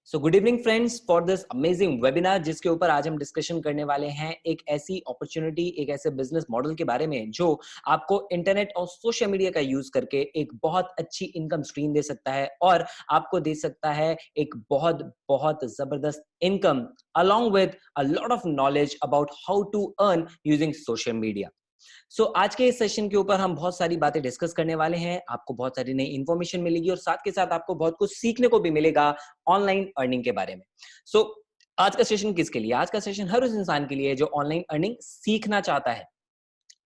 So good evening friends for this amazing webinar जिसके ऊपर आज हम डिस्कशन करने वाले हैं एक ऐसी अपॉर्चुनिटी, एक ऐसे बिजनेस मॉडल के बारे में जो आपको इंटरनेट और सोशल मीडिया का यूज करके एक बहुत अच्छी इनकम स्ट्रीम दे सकता है और आपको दे सकता है एक बहुत बहुत जबरदस्त income along with a lot of knowledge about how to earn using social media. आज के इस सेशन के ऊपर हम बहुत सारी बातें डिस्कस करने वाले हैं। आपको बहुत सारी नई इंफॉर्मेशन मिलेगी और साथ के साथ आपको बहुत कुछ सीखने को भी मिलेगा ऑनलाइन अर्निंग के बारे में। आज का सेशन किसके लिए? आज का सेशन हर उस इंसान के लिए जो ऑनलाइन अर्निंग सीखना चाहता है,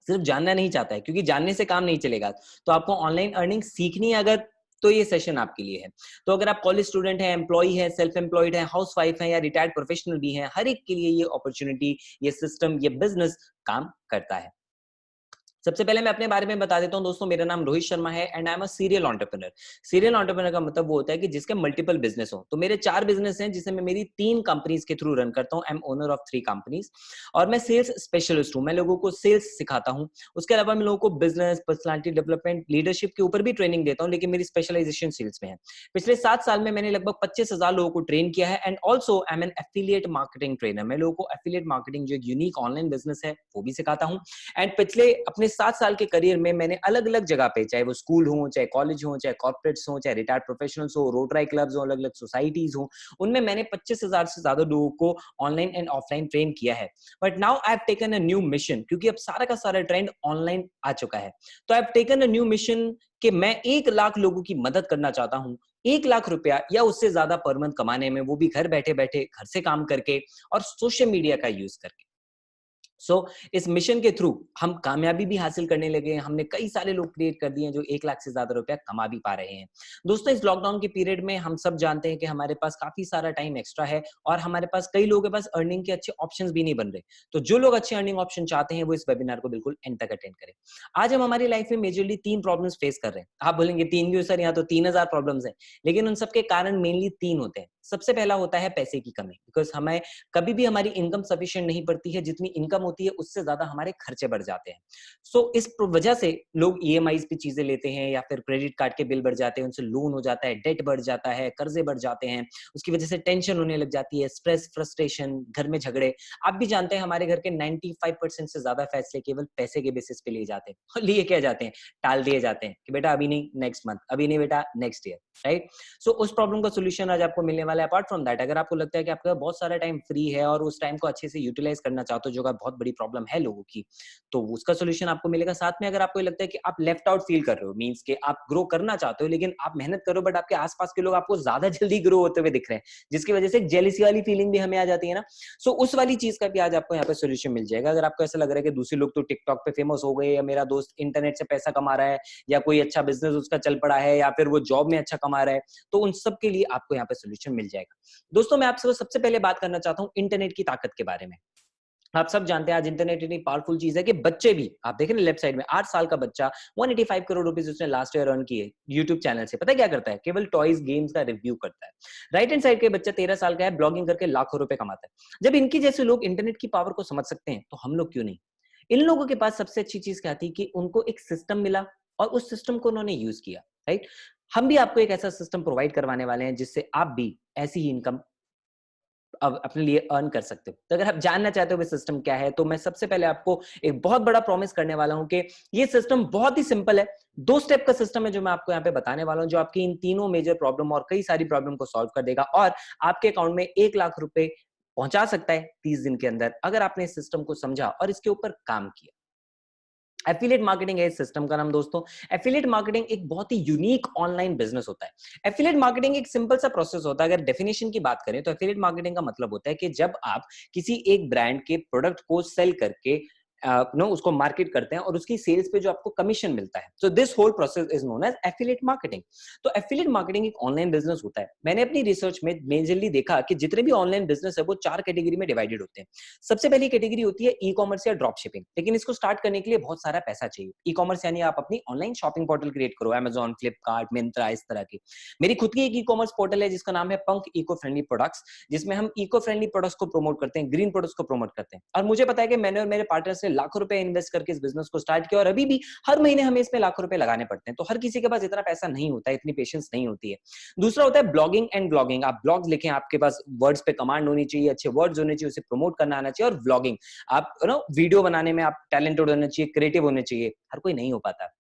सिर्फ जानना नहीं चाहता है, क्योंकि जानने से काम नहीं चलेगा। तो आपको ऑनलाइन अर्निंग सीखनी है अगर, तो ये सेशन आपके लिए है। तो अगर आप कॉलेज स्टूडेंट हैं, एम्प्लॉय है, सेल्फ एम्प्लॉयड है, हाउस वाइफ है या रिटायर्ड प्रोफेशनल भी हैं, हर एक के लिए ये अपॉर्चुनिटी, ये सिस्टम, ये बिजनेस काम करता है। सबसे पहले मैं अपने बारे में बता देता हूं दोस्तों। मेरा नाम रोहित शर्मा है and I am a serial entrepreneur. Serial entrepreneur का मतलब वो होता है कि जिसके मल्टीपल बिजनेस हो। तो मेरे 4 बिजनेस हैं जिसे मैं मेरी 3 कंपनीज के थ्रू रन करता हूं। I am owner of 3 companies और मैं सेल्स स्पेशलिस्ट हूं। मैं लोगों को सेल्स सिखाता हूं। उसके अलावा मैं लोगों को बिजनेस, पर्सनालिटी डेवलपमेंट, लीडरशिप के ऊपर भी ट्रेनिंग देता हूं, लेकिन मेरी स्पेशलाइजेशन सेल्स में है। पिछले 7 साल में मैंने लगभग 25,000 लोगों को ट्रेन किया है and also I am N affiliate marketing trainer. मैं लोगों को एफिलिएट मार्केटिंग जो एक यूनिक ऑनलाइन बिजनेस है वो भी सिखाता हूं। एंड पिछले अपने 7 साल के करियर में मैंने अलग अलग जगह पे, चाहे वो स्कूल हो, चाहे कॉलेज हो, चाहे कॉर्पोरेट्स हो, चाहे रिटायर्ड प्रोफेशनल्स हो, रोटरी क्लब्स हो, अलग अलग सोसाइटीज हो, उनमें मैंने 25,000 से ज्यादा लोगों को ऑनलाइन एंड ऑफलाइन ट्रेन किया है। But now I have taken a new mission, क्योंकि अब सारा का सारा ट्रेंड ऑनलाइन आ चुका है। तो I have taken a new mission कि मैं 1 लाख लोगों की मदद करना चाहता हूं, 1 लाख रुपया या उससे ज्यादा पर मंथ कमाने में, वो भी घर बैठे बैठे, घर से काम करके और सोशल मीडिया का यूज करके। इस मिशन के थ्रू हम कामयाबी भी हासिल करने लगे हैं। हमने कई सारे लोग क्रिएट कर दिए हैं जो 1 लाख से ज्यादा रुपया कमा भी पा रहे हैं। दोस्तों, इस लॉकडाउन के पीरियड में हम सब जानते हैं कि हमारे पास काफी सारा टाइम एक्स्ट्रा है और हमारे पास, कई लोगों के पास अर्निंग के अच्छे ऑप्शंस भी नहीं बन रहे। तो जो लोग अच्छे अर्निंग ऑप्शन चाहते हैं वो इस वेबिनार को बिल्कुल एंड तक अटेंड करें। आज हम हमारी लाइफ में मेजरली 3 प्रॉब्लम्स फेस कर रहे हैं। आप बोलेंगे 3 क्यों सर, यहाँ तो 3,000 प्रॉब्लम्स हैं, लेकिन उन सबके कारण मेनली 3 होते हैं। सबसे पहला होता है पैसे की कमी, बिकॉज हमें कभी भी हमारी इनकम सफिशिएंट नहीं पड़ती है। जितनी इनकम होती है उससे ज्यादा हमारे खर्चे बढ़ जाते हैं। इस वजह से लोग ईएमआईज पे चीजें लेते हैं या फिर क्रेडिट कार्ड के बिल बढ़ जाते हैं, उनसे लोन हो जाता है, डेट बढ़ जाता है, कर्जे बढ़ जाते हैं। उसकी वजह से टेंशन होने लग जाती है, स्ट्रेस, फ्रस्ट्रेशन, घर में झगड़े। आप भी जानते हैं हमारे घर के 95% से ज्यादा फैसले केवल पैसे के बेसिस पे लिए जाते हैं और लिए क्या जाते हैं, टाल दिए जाते हैं कि बेटा अभी नहीं, नेक्स्ट मंथ, अभी नहीं बेटा, नेक्स्ट ईयर, राइट। उस प्रॉब्लम का सोल्यूशन आज आपको मिलने वाला है। अपार्ट फ्रॉम दैट, अगर आपको लगता है कि आपका बहुत सारा टाइम फ्री है और उस टाइम को अच्छे से यूटिलाइज करना चाहते हो, जो बहुत बड़ी प्रॉब्लम है लोगों की, तो उसका सोल्यूशन आपको मिलेगा। साथ में अगर आपको लगता है कि आप लेफ्ट आउट फील कर रहे हो, मींस कि आप ग्रो करना चाहते हो लेकिन आप मेहनत करो बट आपके आसपास के लोग आपको ज्यादा जल्दी ग्रो होते हुए दिख रहे हैं, जिसकी वजह से जेलिसी वाली फीलिंग भी हमें आ जाती है ना। उस वाली चीज का भी आज आपको यहाँ पे सोल्यूशन मिल जाएगा। अगर आपको ऐसा लग रहा है कि दूसरे लोग तो टिकटॉक पे फेमस हो गए, या मेरा दोस्त इंटरनेट से पैसा कमा रहा है, या कोई अच्छा बिजनेस उसका चल पड़ा है, या फिर वो जॉब में अच्छा कमा रहा है, तो उन सब के लिए आपको यहाँ पे सोल्यूशन मिल जाएगा। दोस्तों, मैं आपसे सबसे पहले बात करना चाहता हूँ इंटरनेट की ताकत के बारे में। आप सब जानते हैं आज इंटरनेट इतनी पावरफुल चीज है कि बच्चे भी, आप देखें ना लेफ्ट साइड में, 8 साल का बच्चा 185 करोड़ रुपीस उसने लास्ट ईयर अर्न किए यूट्यूब चैनल से। पता है क्या करता है? केवल टॉयज, गेम्स का रिव्यू करता है। राइट हैंड साइड के बच्चा 13 साल का है, ब्लॉगिंग करके लाखों रुपए कमाता है। जब इनकी जैसे लोग इंटरनेट की पावर को समझ सकते हैं, तो हम लोग क्यों नहीं? इन लोगों के पास सबसे अच्छी चीज क्या थी कि उनको एक सिस्टम मिला और उस सिस्टम को उन्होंने यूज किया, राइट। हम भी आपको एक ऐसा सिस्टम प्रोवाइड करवाने वाले हैं जिससे आप भी ऐसी ही इनकम अब अपने लिए अर्न कर सकते हो। तो अगर आप जानना चाहते हो वो सिस्टम क्या है, तो मैं सबसे पहले आपको एक बहुत बड़ा प्रॉमिस करने वाला हूं कि ये सिस्टम बहुत ही सिंपल है। 2 स्टेप का सिस्टम है जो मैं आपको यहाँ पे बताने वाला हूं, जो आपकी इन तीनों मेजर प्रॉब्लम और कई सारी प्रॉब्लम को सॉल्व कर देगा और आपके अकाउंट में 1 लाख रुपए पहुंचा सकता है 30 दिन के अंदर, अगर आपने इस सिस्टम को समझा और इसके ऊपर काम किया। एफिलिएट मार्केटिंग है इस सिस्टम का नाम दोस्तों। एफिलिएट मार्केटिंग एक बहुत ही यूनिक ऑनलाइन बिजनेस होता है। एफिलिएट मार्केटिंग एक सिंपल सा प्रोसेस होता है। अगर डेफिनेशन की बात करें तो एफिलिएट मार्केटिंग का मतलब होता है कि जब आप किसी एक ब्रांड के प्रोडक्ट को सेल करके उसको मार्केट करते हैं और उसकी सेल्स पे जो आपको कमीशन मिलता है, तो this whole process is known as affiliate marketing. तो एफिलिएट मार्केटिंग एक ऑनलाइन बिजनेस होता है। मैंने अपनी रिसर्च में मेजरली देखा कि जितने भी ऑनलाइन बिजनेस है वो 4 कैटेगरी में डिवाइडेड होते हैं। सबसे पहली कैटेगरी होती है ई कॉमर्स या ड्रॉप शिपिंग, लेकिन इसको स्टार्ट करने के लिए बहुत सारा पैसा चाहिए। ई कॉमर्स यानी आप अपनी ऑनलाइन शॉपिंग पोर्टल क्रिएट करो, अमेजॉन, फ्लिपकार्ट, मिंत्रा, इस तरह की। मेरी खुद की एक ई कॉमर्स पोर्टल है जिसका नाम है पंक इको फ्रेंडली प्रोडक्ट्स, जिसमें हम इको फ्रेंडली प्रोडक्ट्स को प्रमोट करते हैं, ग्रीन प्रोडक्ट्स को प्रमोट करते हैं। और मुझे पता है कि मैंने और मेरे पार्टनर्स ने लाखों रुपए इन्वेस्ट करके इस बिजनेस को स्टार्ट किया और अभी भी हर महीने हमें इसमें लाखों रुपए लगाने पड़ते हैं। तो हर किसी के पास इतना पैसा नहीं होता है, इतनी पेशेंस नहीं होती है। दूसरा होता है ब्लॉगिंग एंड ब्लॉगिंग। आप ब्लॉग्स लिखें, आपके पास वर्ड्स पे कमांड होनी चाहिए, अच्छे वर्ड्स होने चाहिए, उसे प्रमोट करना आना चाहिए। और व्लॉगिंग, आप वीडियो बनाने में आप टैलेंटेड होने चाहिए, क्रिएटिव होने चाहिए, हर कोई नहीं हो पाता।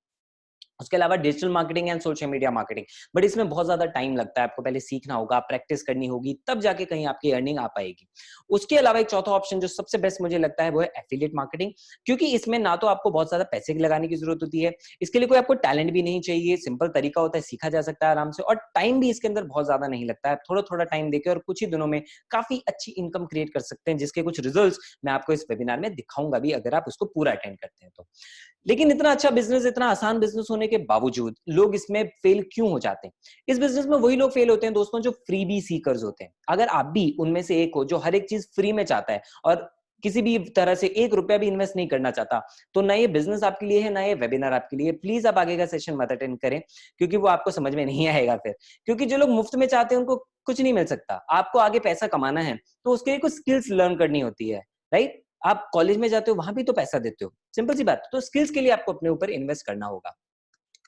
उसके अलावा digital marketing and social media marketing, but इसमें बहुत ज्यादा टाइम लगता है, आपको पहले सीखना होगा, प्रैक्टिस करनी होगी, तब जाके कहीं आपकी अर्निंग आ पाएगी। उसके अलावा एक चौथा ऑप्शन जो सबसे बेस्ट मुझे लगता है वो है एफिलिएट मार्केटिंग, क्योंकि इसमें ना तो आपको बहुत ज्यादा पैसे लगाने की जरूरत होती है, इसके लिए कोई आपको टैलेंट भी नहीं चाहिए, सिंपल तरीका होता है, सीखा जा सकता है आराम से, और टाइम भी इसके अंदर बहुत ज्यादा नहीं लगता है। थोड़ा थोड़ा टाइम देकर और कुछ ही दिनों में काफी अच्छी इनकम क्रिएट कर सकते हैं, जिसके कुछ रिजल्ट्स मैं आपको इस वेबिनार में दिखाऊंगा भी, अगर आप उसको पूरा अटेंड करते हैं तो। लेकिन इतना अच्छा बिजनेस, इतना आसान बिजनेस होने के बावजूद लोग इसमें फेल क्यों हो जाते हैं? इस बिजनेस में वही लोग फेल होते हैं दोस्तों जो फ्रीबी सीकर्स होते हैं। अगर आप भी उनमें से एक हो जो हर एक चीज फ्री में चाहता है और किसी भी तरह से एक रुपया भी इन्वेस्ट नहीं करना चाहता, तो ना ये बिजनेस आपके लिए है, ना ये वेबिनार आपके लिए। प्लीज आप आगे का सेशन मत अटेंड करें, क्योंकि वो आपको समझ में नहीं आएगा फिर। क्योंकि जो लोग मुफ्त में चाहते हैं उनको कुछ नहीं मिल सकता। आपको आगे पैसा कमाना है तो उसके लिए कुछ स्किल्स लर्न करनी होती है, राइट? आप कॉलेज में जाते हो, वहां भी तो पैसा देते हो, सिंपल सी बात। तो स्किल्स के लिए आपको अपने ऊपर इन्वेस्ट करना होगा।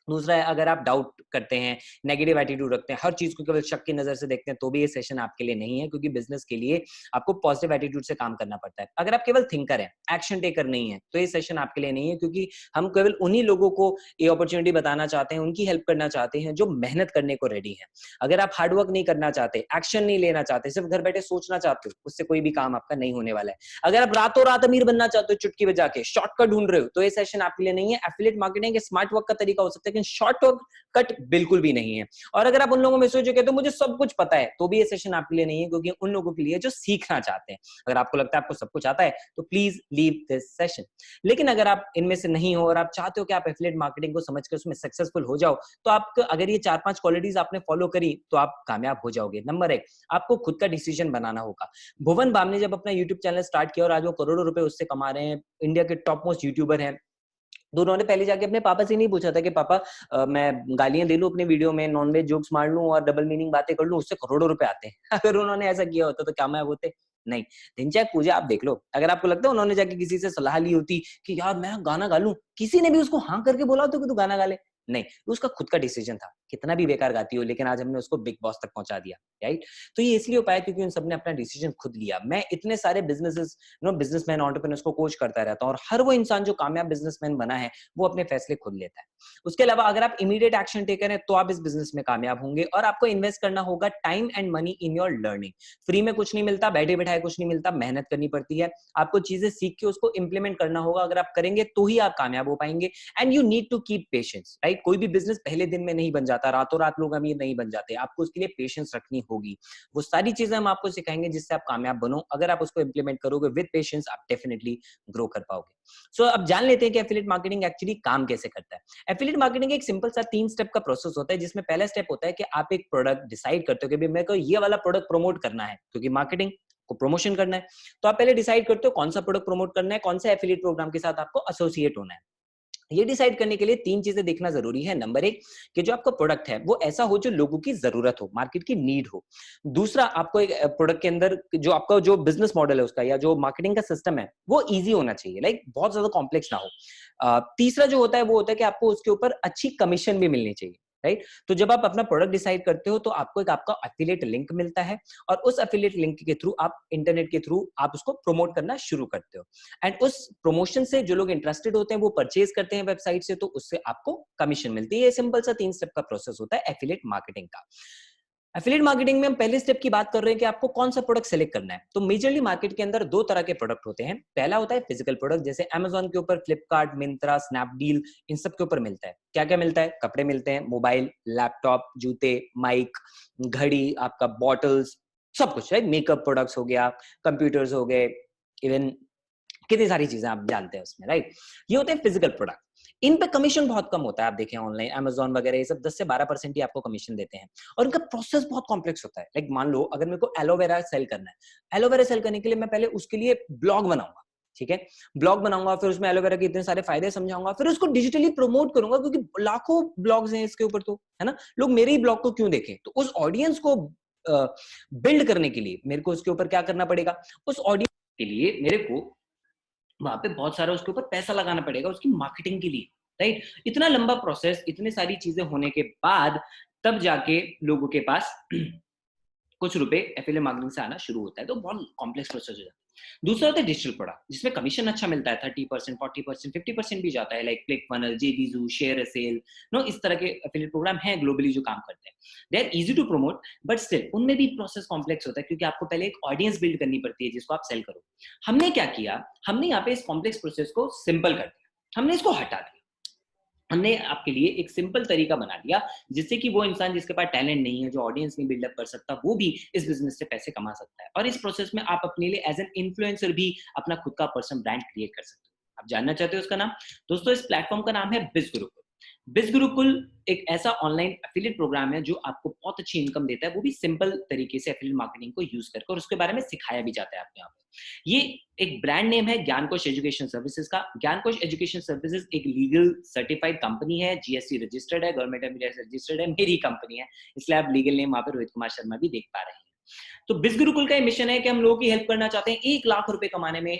दूसरा है, अगर आप डाउट करते हैं, नेगेटिव एटीट्यूड रखते हैं, हर चीज को केवल शक की नजर से देखते हैं, तो भी ये सेशन आपके लिए नहीं है, क्योंकि बिजनेस के लिए आपको पॉजिटिव एटीट्यूड से काम करना पड़ता है। अगर आप केवल थिंकर हैं, एक्शन टेकर नहीं है, तो ये सेशन आपके लिए नहीं है, क्योंकि हम केवल उन्हीं लोगों को ये अपॉर्चुनिटी बताना चाहते हैं, उनकी हेल्प करना चाहते हैं जो मेहनत करने को रेडी है। अगर आप हार्डवर्क नहीं करना चाहते, एक्शन नहीं लेना चाहते, सिर्फ घर बैठे सोचना चाहते हो, उससे कोई भी काम आपका नहीं होने वाला है। अगर आप रातों रात अमीर बनना चाहते हो चुटकी बजा के, शॉर्टकट ढूंढ रहे हो, तो ये सेशन आपके लिए नहीं है। एफिलिएट मार्केटिंग स्मार्ट वर्क का तरीका हो सकता है, लेकिन शॉर्ट वर्क कट बिल्कुल भी नहीं है। और अगर आप उन लोगों में सोचो कि तो मुझे सब कुछ पता है, तो भी ये सेशन आपके लिए नहीं है, क्योंकि उन लोगों के लिए जो सीखना चाहते हैं। अगर आपको लगता है आपको सब कुछ आता है, तो प्लीज लीव दिस सेशन। लेकिन अगर आप इनमें से नहीं हो और आप चाहते हो कि आप एफिलिएट मार्केटिंग को समझकर उसमें सक्सेसफुल हो जाओ, तो आपको अगर ये 4-5 क्वालिटीज आपने फॉलो करी, तो आप कामयाब हो जाओगे। नंबर 1, आपको खुद का डिसीजन बनाना होगा। भुवन बाम ने जब अपना यूट्यूब चैनल स्टार्ट किया और आज वो करोड़ों रुपए उससे कमा रहे हैं, इंडिया के टॉप मोस्ट यूट्यूबर हैं, तो उन्होंने पहले जाके अपने पापा से नहीं पूछा था कि पापा मैं गालियां दे लूं अपने वीडियो में, नॉनवेज जोक्स मार लूं और डबल मीनिंग बातें कर लूं, उससे करोड़ों रुपए आते हैं। अगर उन्होंने ऐसा किया होता तो कामयाब होते? नहीं। दिनचर्या पूजा आप देख लो, अगर आपको लगता है उन्होंने जाके किसी से सलाह ली होती कि यार मैं गाना गा लूं, किसी ने भी उसको हाँ करके बोला होता कि तू गाना गा ले? नहीं, उसका खुद का डिसीजन था। कितना भी बेकार गाती हो, लेकिन आज हमने उसको बिग बॉस तक पहुंचा दिया, राइट? तो ये इसलिए हो पाया क्योंकि उन सबने अपना डिसीजन खुद लिया। मैं इतने सारे बिजनेसमैन, एंटरप्रेन्योर्स को कोच करता रहता हूं, और हर वो इंसान जो कामयाब बिजनेसमैन बना है, वो अपने फैसले खुद लेता है। उसके अलावा अगर आप इमीडिएट एक्शन टेकर हैं, तो आप इस बिजनेस में कामयाब होंगे, और आपको इन्वेस्ट करना होगा time and money in your learning. Free में कुछ नहीं मिलता, बैठे बैठाए कुछ नहीं मिलता, मेहनत करनी पड़ती है। आपको चीजें सीख के उसको इंप्लीमेंट करना होगा। अगर आप करेंगे तो ही आप कामयाब हो पाएंगे। And you need to keep patience, right? कोई भी बिजनेस पहले दिन में नहीं बन जाता, रातों रात लोग अमीर नहीं बन जाते। आपको उसके लिए पेशेंस रखनी होगी। वो सारी चीजें हम आपको सिखाएंगे जिससे आप कामयाब बनो। अगर आप उसको इंप्लीमेंट करोगे विद पेशेंस, आप डेफिनेटली ग्रो कर पाओगे। सो अब जान लेते हैं कि एफिलिएट मार्केटिंग एक्चुअली काम कैसे करता है। एफिलिएट मार्केटिंग एक सिंपल सा 3 स्टेप का प्रोसेस होता है, जिसमें पहला स्टेप होता है कि आप एक प्रोडक्ट डिसाइड करते हो कि भाई मेरे को ये वाला प्रोडक्ट प्रमोट करना है, क्योंकि मार्केटिंग को प्रमोशन करना है। तो आप पहले डिसाइड करते हो कौन सा प्रोडक्ट प्रमोट करना है, कौन सा एफिलिएट प्रोग्राम के साथ आपको एसोसिएट होना है। ये डिसाइड करने के लिए 3 चीजें देखना जरूरी है। नंबर 1, कि जो आपका प्रोडक्ट है वो ऐसा हो जो लोगों की जरूरत हो, मार्केट की नीड हो। दूसरा, आपको एक प्रोडक्ट के अंदर जो आपका जो बिजनेस मॉडल है उसका, या जो मार्केटिंग का सिस्टम है, वो इजी होना चाहिए, लाइक बहुत ज्यादा कॉम्प्लेक्स ना हो। तीसरा जो होता है वो होता है कि आपको उसके ऊपर अच्छी कमीशन भी मिलनी चाहिए, राइट? तो जब आप अपना प्रोडक्ट डिसाइड करते हो, तो आपको एक आपका एफिलिएट लिंक मिलता है, और उस एफिलिएट लिंक के थ्रू आप इंटरनेट के थ्रू आप उसको प्रमोट करना शुरू करते हो। एंड उस प्रमोशन से जो लोग इंटरेस्टेड होते हैं वो परचेज करते हैं वेबसाइट से, तो उससे आपको कमीशन मिलती है। ये सिंपल सा 3 स्टेप का प्रोसेस होता है एफिलिएट मार्केटिंग का। एफिलिएट मार्केटिंग में हम पहले स्टेप की बात कर रहे हैं कि आपको कौन सा प्रोडक्ट सेलेक्ट करना है। तो मेजरली मार्केट के अंदर 2 तरह के प्रोडक्ट होते हैं। पहला होता है फिजिकल प्रोडक्ट, जैसे अमेज़न के ऊपर, फ्लिपकार्ट, मिंत्रा, स्नैपडील, इन सब के ऊपर मिलता है। क्या-क्या मिलता है? कपड़े मिलते हैं, मोबाइल, लैपटॉप, जूते, माइक, घड़ी, आपका बॉटल्स, सब कुछ, राइट? मेकअप प्रोडक्ट्स हो गया, कंप्यूटर्स हो गए, इवन कितनी सारी चीजें आप जानते हैं उसमें, राइट? ये होते हैं फिजिकल प्रोडक्ट। इन पे कमीशन बहुत कम होता है। आप देखें ऑनलाइन अमेज़न वगैरह, ये सब 10 से 12% ही आपको कमीशन देते हैं, और इनका प्रोसेस बहुत कॉम्प्लेक्स होता है। लाइक मान लो अगर मेरे को एलोवेरा सेल करना है, एलोवेरा सेल करने के लिए मैं पहले उसके लिए ब्लॉग बनाऊंगा, ठीक है? ब्लॉग बनाऊंगा, फिर उसमें एलोवेरा के इतने सारे फायदे समझाऊंगा, फिर उसको डिजिटली प्रमोट करूंगा, क्योंकि लाखों ब्लॉग्स हैं इसके ऊपर, तो है ना? लोग मेरे ही ब्लॉग को क्यों देखें? तो उस ऑडियंस को बिल्ड करने के लिए मेरे को उसके ऊपर क्या करना पड़ेगा? उस ऑडियंस के लिए मेरे को वहां पे बहुत सारा उसके ऊपर पैसा लगाना पड़ेगा उसकी मार्केटिंग के लिए, राइट? इतना लंबा प्रोसेस, इतने सारी चीजें होने के बाद तब जाके लोगों के पास कुछ रुपए एफिलिएट मार्केटिंग से आना शुरू होता है। तो बहुत कॉम्प्लेक्स प्रोसेस हो जाता है। दूसरा होता है डिजिटल प्रोडक्ट, जिसमें कमीशन अच्छा मिलता है, 30%, 40%, 50% भी जाता है, लाइक क्लिक फनल, जेबीजू, शेयर ए सेल, नो, इस तरह के एफिलिएट प्रोग्राम हैं ग्लोबली जो काम करते हैं। They are easy to promote, but still उनमें भी प्रोसेस कॉम्प्लेक्स होता है, क्योंकि आपको पहले एक ऑडियंस बिल्ड करनी पड़ती है जिसको आप सेल करो। हमने क्या किया, हमने यहाँ पे इस कॉम्प्लेक्स प्रोसेस को सिंपल कर दिया, हमने इसको हटा दिया। हमने आपके लिए एक सिंपल तरीका बना दिया, जिससे कि वो इंसान जिसके पास टैलेंट नहीं है, जो ऑडियंस नहीं बिल्डअप कर सकता, वो भी इस बिजनेस से पैसे कमा सकता है। और इस प्रोसेस में आप अपने लिए एज एन इन्फ्लुएंसर भी अपना खुद का पर्सनल ब्रांड क्रिएट कर सकते हो। आप जानना चाहते हो उसका नाम? दोस्तों, इस प्लेटफॉर्म का नाम है बिज गुरुकुल। बिज गुरुकुल एक ऐसा ऑनलाइन एफिलिएट प्रोग्राम है जो आपको बहुत अच्छी इनकम देता है, वो भी सिंपल तरीके से एफिलिएट मार्केटिंग को यूज करके, और उसके बारे में सिखाया भी जाता है आपको यहाँ पे। ये एक ब्रांड नेम है ज्ञानकोश एजुकेशन सर्विसेज का। ज्ञानकोश एजुकेशन सर्विसेज एक लीगल सर्टिफाइड कंपनी है, जीएसटी रजिस्टर्ड है, गवर्नमेंट ऑफ इंडिया से रजिस्टर्ड है, मेरी कंपनी है, इसलिए आप लीगल नेम वहां पर रोहित कुमार शर्मा भी देख पा रहे हैं। तो बिज गुरुकुल का मिशन है कि हम लोगों की हेल्प करना चाहते हैं 1 लाख रुपए कमाने में।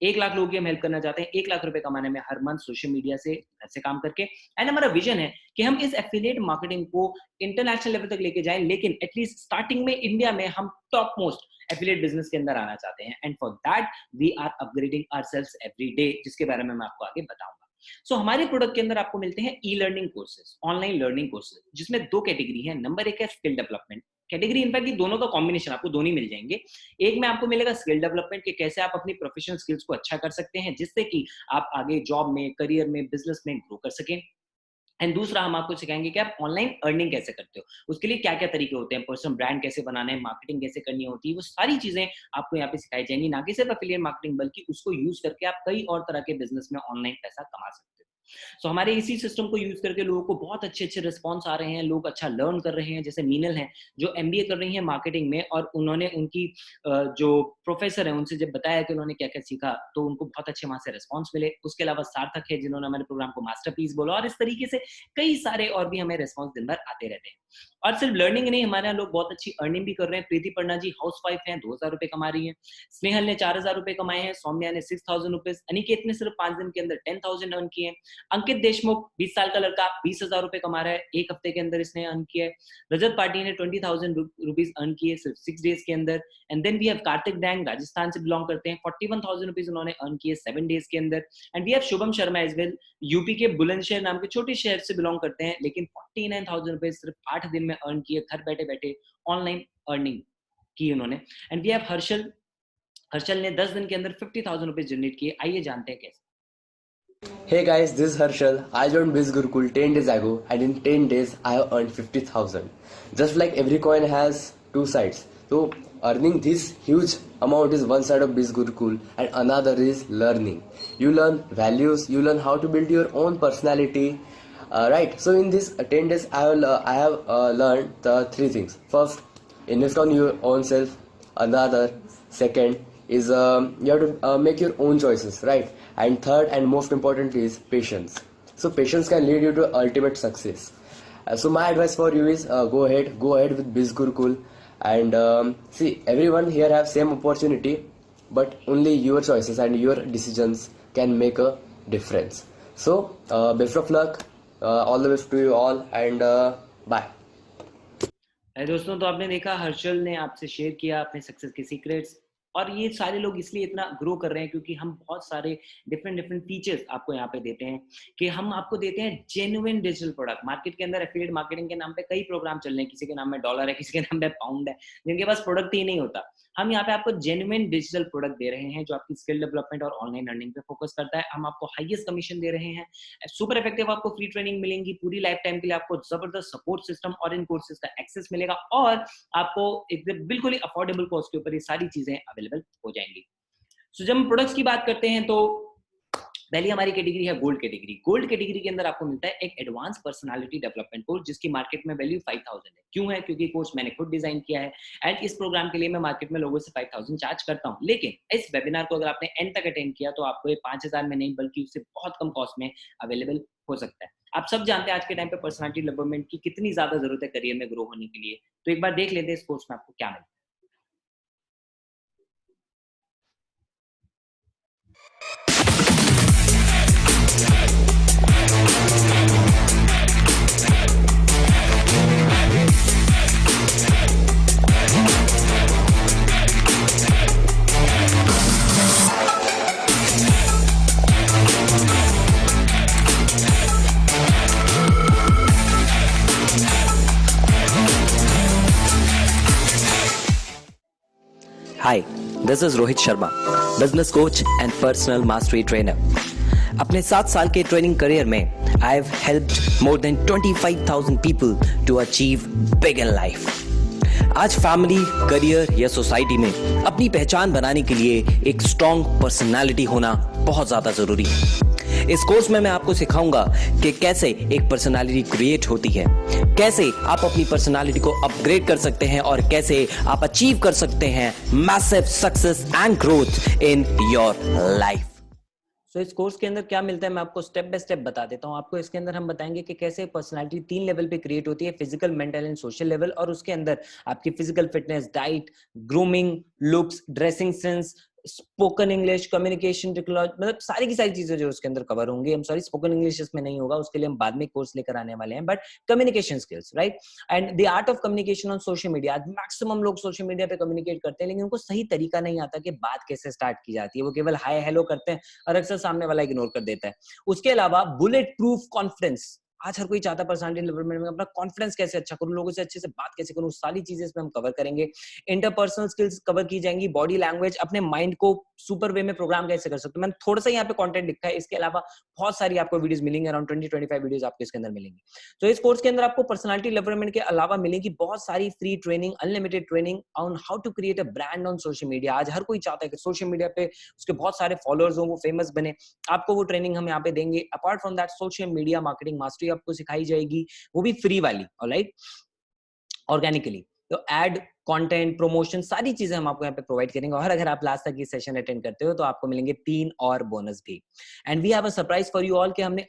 1 लाख लोगों की हम हेल्प करना चाहते हैं 1 लाख रुपए कमाने में हर मंथ सोशल मीडिया से, घर से काम करके। एंड हमारा विजन है कि हम इस एफिलिएट मार्केटिंग को इंटरनेशनल लेवल तक लेके जाएं, लेकिन एटलीस्ट स्टार्टिंग में इंडिया में हम टॉप मोस्ट एफिलिएट बिजनेस के अंदर आना चाहते हैं। And for that we are upgrading ourselves every day, जिसके बारे में मैं आपको आगे बताऊंगा। हमारे प्रोडक्ट के अंदर आपको मिलते हैं e learning courses, online learning courses, जिसमें 2 कैटेगरी है। नंबर 1 है स्किल डेवलपमेंट कैटेगरी, इनफैक्ट ये दोनों का कॉम्बिनेशन, आपको दोनों ही मिल जाएंगे। एक में आपको मिलेगा स्किल डेवलपमेंट के कैसे आप अपनी प्रोफेशनल स्किल्स को अच्छा कर सकते हैं, जिससे कि आप आगे जॉब में, करियर में, बिजनेस में ग्रो कर सकें। एंड दूसरा हम आपको सिखाएंगे कि आप ऑनलाइन अर्निंग कैसे करते हो, उसके लिए क्या क्या तरीके होते हैं, पर्सनल ब्रांड कैसे बनाना है, मार्केटिंग कैसे करनी होती है, वो सारी चीजें आपको यहाँ पे सिखाई जाएंगी। ना कि सिर्फ एफिलिएट मार्केटिंग, बल्कि उसको यूज करके आप कई और तरह के बिजनेस में ऑनलाइन पैसा कमा सकते हो। हमारे इसी सिस्टम को यूज करके लोगों को बहुत अच्छे अच्छे रिस्पॉन्स आ रहे हैं, लोग अच्छा लर्न कर रहे हैं। जैसे मीनल हैं जो एमबीए कर रही हैं मार्केटिंग में, और उन्होंने उनकी जो प्रोफेसर है उनसे जब बताया कि उन्होंने क्या क्या सीखा, तो उनको बहुत अच्छे वहां से रिस्पॉन्स मिले। उसके अलावा सार्थक है जिन्होंने हमारे प्रोग्राम को मास्टरपीस बोला, और इस तरीके से कई सारे और भी हमें रिस्पॉन्स दिन भर आते रहते हैं। और सिर्फ लर्निंग नहीं, हमारे यहाँ लोग बहुत अच्छी अर्निंग भी कर रहे हैं। प्रीति पन्ना जी हाउस वाइफ हैं, 2,000 रुपए कमा रही है। स्नेहल ने 4,000 रुपए कमाए हैं। सौम्या ने 6,000 रुपीज। अनिकेत ने सिर्फ 5 दिन के अंदर 10,000 अर्न किए। अंकित देशमुख 20 साल का लड़का 20,000 रुपए कमा रहा है, 1 हफ्ते के अंदर इसने अर्न किया है। रजत पाटिल ने 20,000 रुपीज अर्न किए सिर्फ 6 डेज के अंदर। And then we have Kartik Dang, Rajasthan से बिलोंग करते हैं, 41,000 रुपीज उन्होंने अर्न किए 7 डेज के अंदर। And we have Shubham Sharma as well, UP के बुलंदशहर नाम के छोटे शहर से बिलोंग करते हैं, लेकिन 49,000 रुपीज सिर्फ 8 दिन में अर्न किए, घर बैठे बैठे ऑनलाइन अर्निंग की उन्होंने। And we have Harshal, Harshal ने 10 दिन के अंदर 50,000 रुपीज जनरेट किए। आइए जानते हैं कैसे। Hey guys, this is Harshal. I joined Biz Gurukul 10 days ago and in 10 days I have earned 50,000. Just like every coin has two sides. So earning this huge amount is one side of Biz Gurukul and another is learning. You learn values, you learn how to build your own personality. Right. So in this 10 days I have learned the three things. First, invest on your own self. Another, second is you have to make your own choices, right? And third and most important is patience. So patience can lead you to ultimate success. So my advice for you is go ahead with Biz Gurukul, and see, everyone here have same opportunity, but only your choices and your decisions can make a difference. So best of luck, all the best to you all, and bye. दोस्तों, तो आपने देखा हर्षल ने आपसे share किया अपने success के secrets. और ये सारे लोग इसलिए इतना ग्रो कर रहे हैं क्योंकि हम बहुत सारे डिफरेंट डिफरेंट फीचर्स आपको यहाँ पे देते हैं, कि हम आपको देते हैं जेन्युइन डिजिटल प्रोडक्ट। मार्केट के अंदर एफिलिएट मार्केटिंग के नाम पे कई प्रोग्राम चल रहे हैं, किसी के नाम में डॉलर है, किसी के नाम में पाउंड है, जिनके पास प्रोडक्ट ही नहीं होता। हम यहाँ पे आपको जेन्युइन डिजिटल प्रोडक्ट दे रहे हैं जो आपकी स्किल डेवलपमेंट और ऑनलाइन अर्निंग पे फोकस करता है। हम आपको हाईएस्ट कमीशन दे रहे हैं, सुपर इफेक्टिव आपको फ्री ट्रेनिंग मिलेंगी पूरी लाइफ टाइम के लिए, आपको जबरदस्त सपोर्ट सिस्टम और इन कोर्सेज का एक्सेस मिलेगा, और आपको एकदम बिल्कुल ही अफोर्डेबल कॉस्ट के ऊपर ये सारी चीजें अवेलेबल हो जाएंगी। जब हम प्रोडक्ट्स की बात करते हैं तो पहली हमारी कैटेगरी है गोल्ड कैटेगरी। गोल्ड कैटेगरी के अंदर आपको मिलता है एक एडवांस पर्सनालिटी डेवलपमेंट कोर्स, जिसकी मार्केट में वैल्यू 5,000 है। क्यों है? क्योंकि कोर्स मैंने खुद डिजाइन किया है, एंड इस प्रोग्राम के लिए मैं मार्केट में लोगों से 5,000 चार्ज करता हूं। लेकिन इस वेबिनार को अगर आपने एंड तक अटेंड किया तो आपको ये 5,000 में नहीं बल्कि उससे बहुत कम कॉस्ट में अवेलेबल हो सकता है। आप सब जानते हैं आज के टाइम पे पर्सनालिटी डेवलपमेंट की कितनी ज्यादा जरूरत है करियर में ग्रो होने के लिए। तो एक बार देख लेते हैं इस कोर्स में आपको क्या मिलता है। Hi, this is Rohit Sharma, business coach and personal mastery trainer. अपने 7 साल के ट्रेनिंग करियर में I have helped more than 25,000 people to achieve big in life. आज फैमिली, करियर या सोसाइटी में अपनी पहचान बनाने के लिए एक स्ट्रॉन्ग पर्सनालिटी होना बहुत ज्यादा जरूरी है। इस कोर्स में मैं आपको सिखाऊंगा कि कैसे एक पर्सनालिटी क्रिएट होती है, कैसे आप अपनी पर्सनालिटी को अपग्रेड कर सकते हैं और कैसे आप अचीव कर सकते हैं massive success and growth in your life. तो इस कोर्स के अंदर क्या मिलता है मैं आपको स्टेप बाय स्टेप बता देता हूं। आपको इसके अंदर हम बताएंगे कि कैसे पर्सनालिटी 3 लेवल पे क्रिएट होती है, physical, mental and social level, और उसके अंदर आपकी physical fitness, diet, grooming, looks, dressing sense, spoken English, communication technology, मतलब सारी की सारी चीजें जो उसके अंदर कवर होंगी। हम सॉरी, स्पोकन इंग्लिश इसमें नहीं होगा, उसके लिए हम बाद में कोर्स लेकर आने वाले हैं, but communication skills, right, and the art of communication on social media. आज मैक्सिमम लोग सोशल मीडिया पे कम्युनिकेट करते हैं, लेकिन उनको सही तरीका नहीं आता कि बात कैसे स्टार्ट की जाती है। वो केवल हाय हेलो करते हैं और अक्सर सामने वाला इग्नोर कर देता है। उसके अलावा बुलेट प्रूफ कॉन्फ्रेंस, आज हर कोई चाहता है पर्सनालिटी डेवलपमेंट में अपना कॉन्फिडेंस कैसे अच्छा करूं, लोगों से अच्छे से बात कैसे करूं, सारी चीजें इसमें हम कवर करेंगे। इंटरपर्सनल स्किल्स कवर की जाएंगी, बॉडी लैंग्वेज, अपने माइंड को सुपर वे में प्रोग्राम कैसे कर सकते हो। मैंने थोड़ा सा यहाँ पे कंटेंट लिखा है, इसके अलावा बहुत सारी आपको वीडियोस मिलेंगे, अराउंड 20-25 वीडियोस आपको इसके अंदर मिलेंगी। तो इस कोर्स के अंदर आपको पर्सनालिटी डेवलपमेंट के अलावा मिलेगी बहुत सारी free training, unlimited training on how to create a brand on social media. आज हर कोई चाहता है कि सोशल मीडिया पे उसके बहुत सारे फॉलोअर्स हो, वो फेमस बने। आपको वो ट्रेनिंग हम यहाँ पे देंगे। Apart from that, social media marketing mastery आपको सिखाई जाएगी, वो भी फ्री वाली, ऑलराइट, ऑर्गेनिकली। तो एड, कंटेंट, प्रमोशन, सारी चीजें हम आपको यहाँ पे प्रोवाइड करेंगे। और अगर आप लास्ट तक ये सेशन अटेंड करते हो तो आपको मिलेंगे 3 और बोनस भी। And we have a surprise for you all कि हमने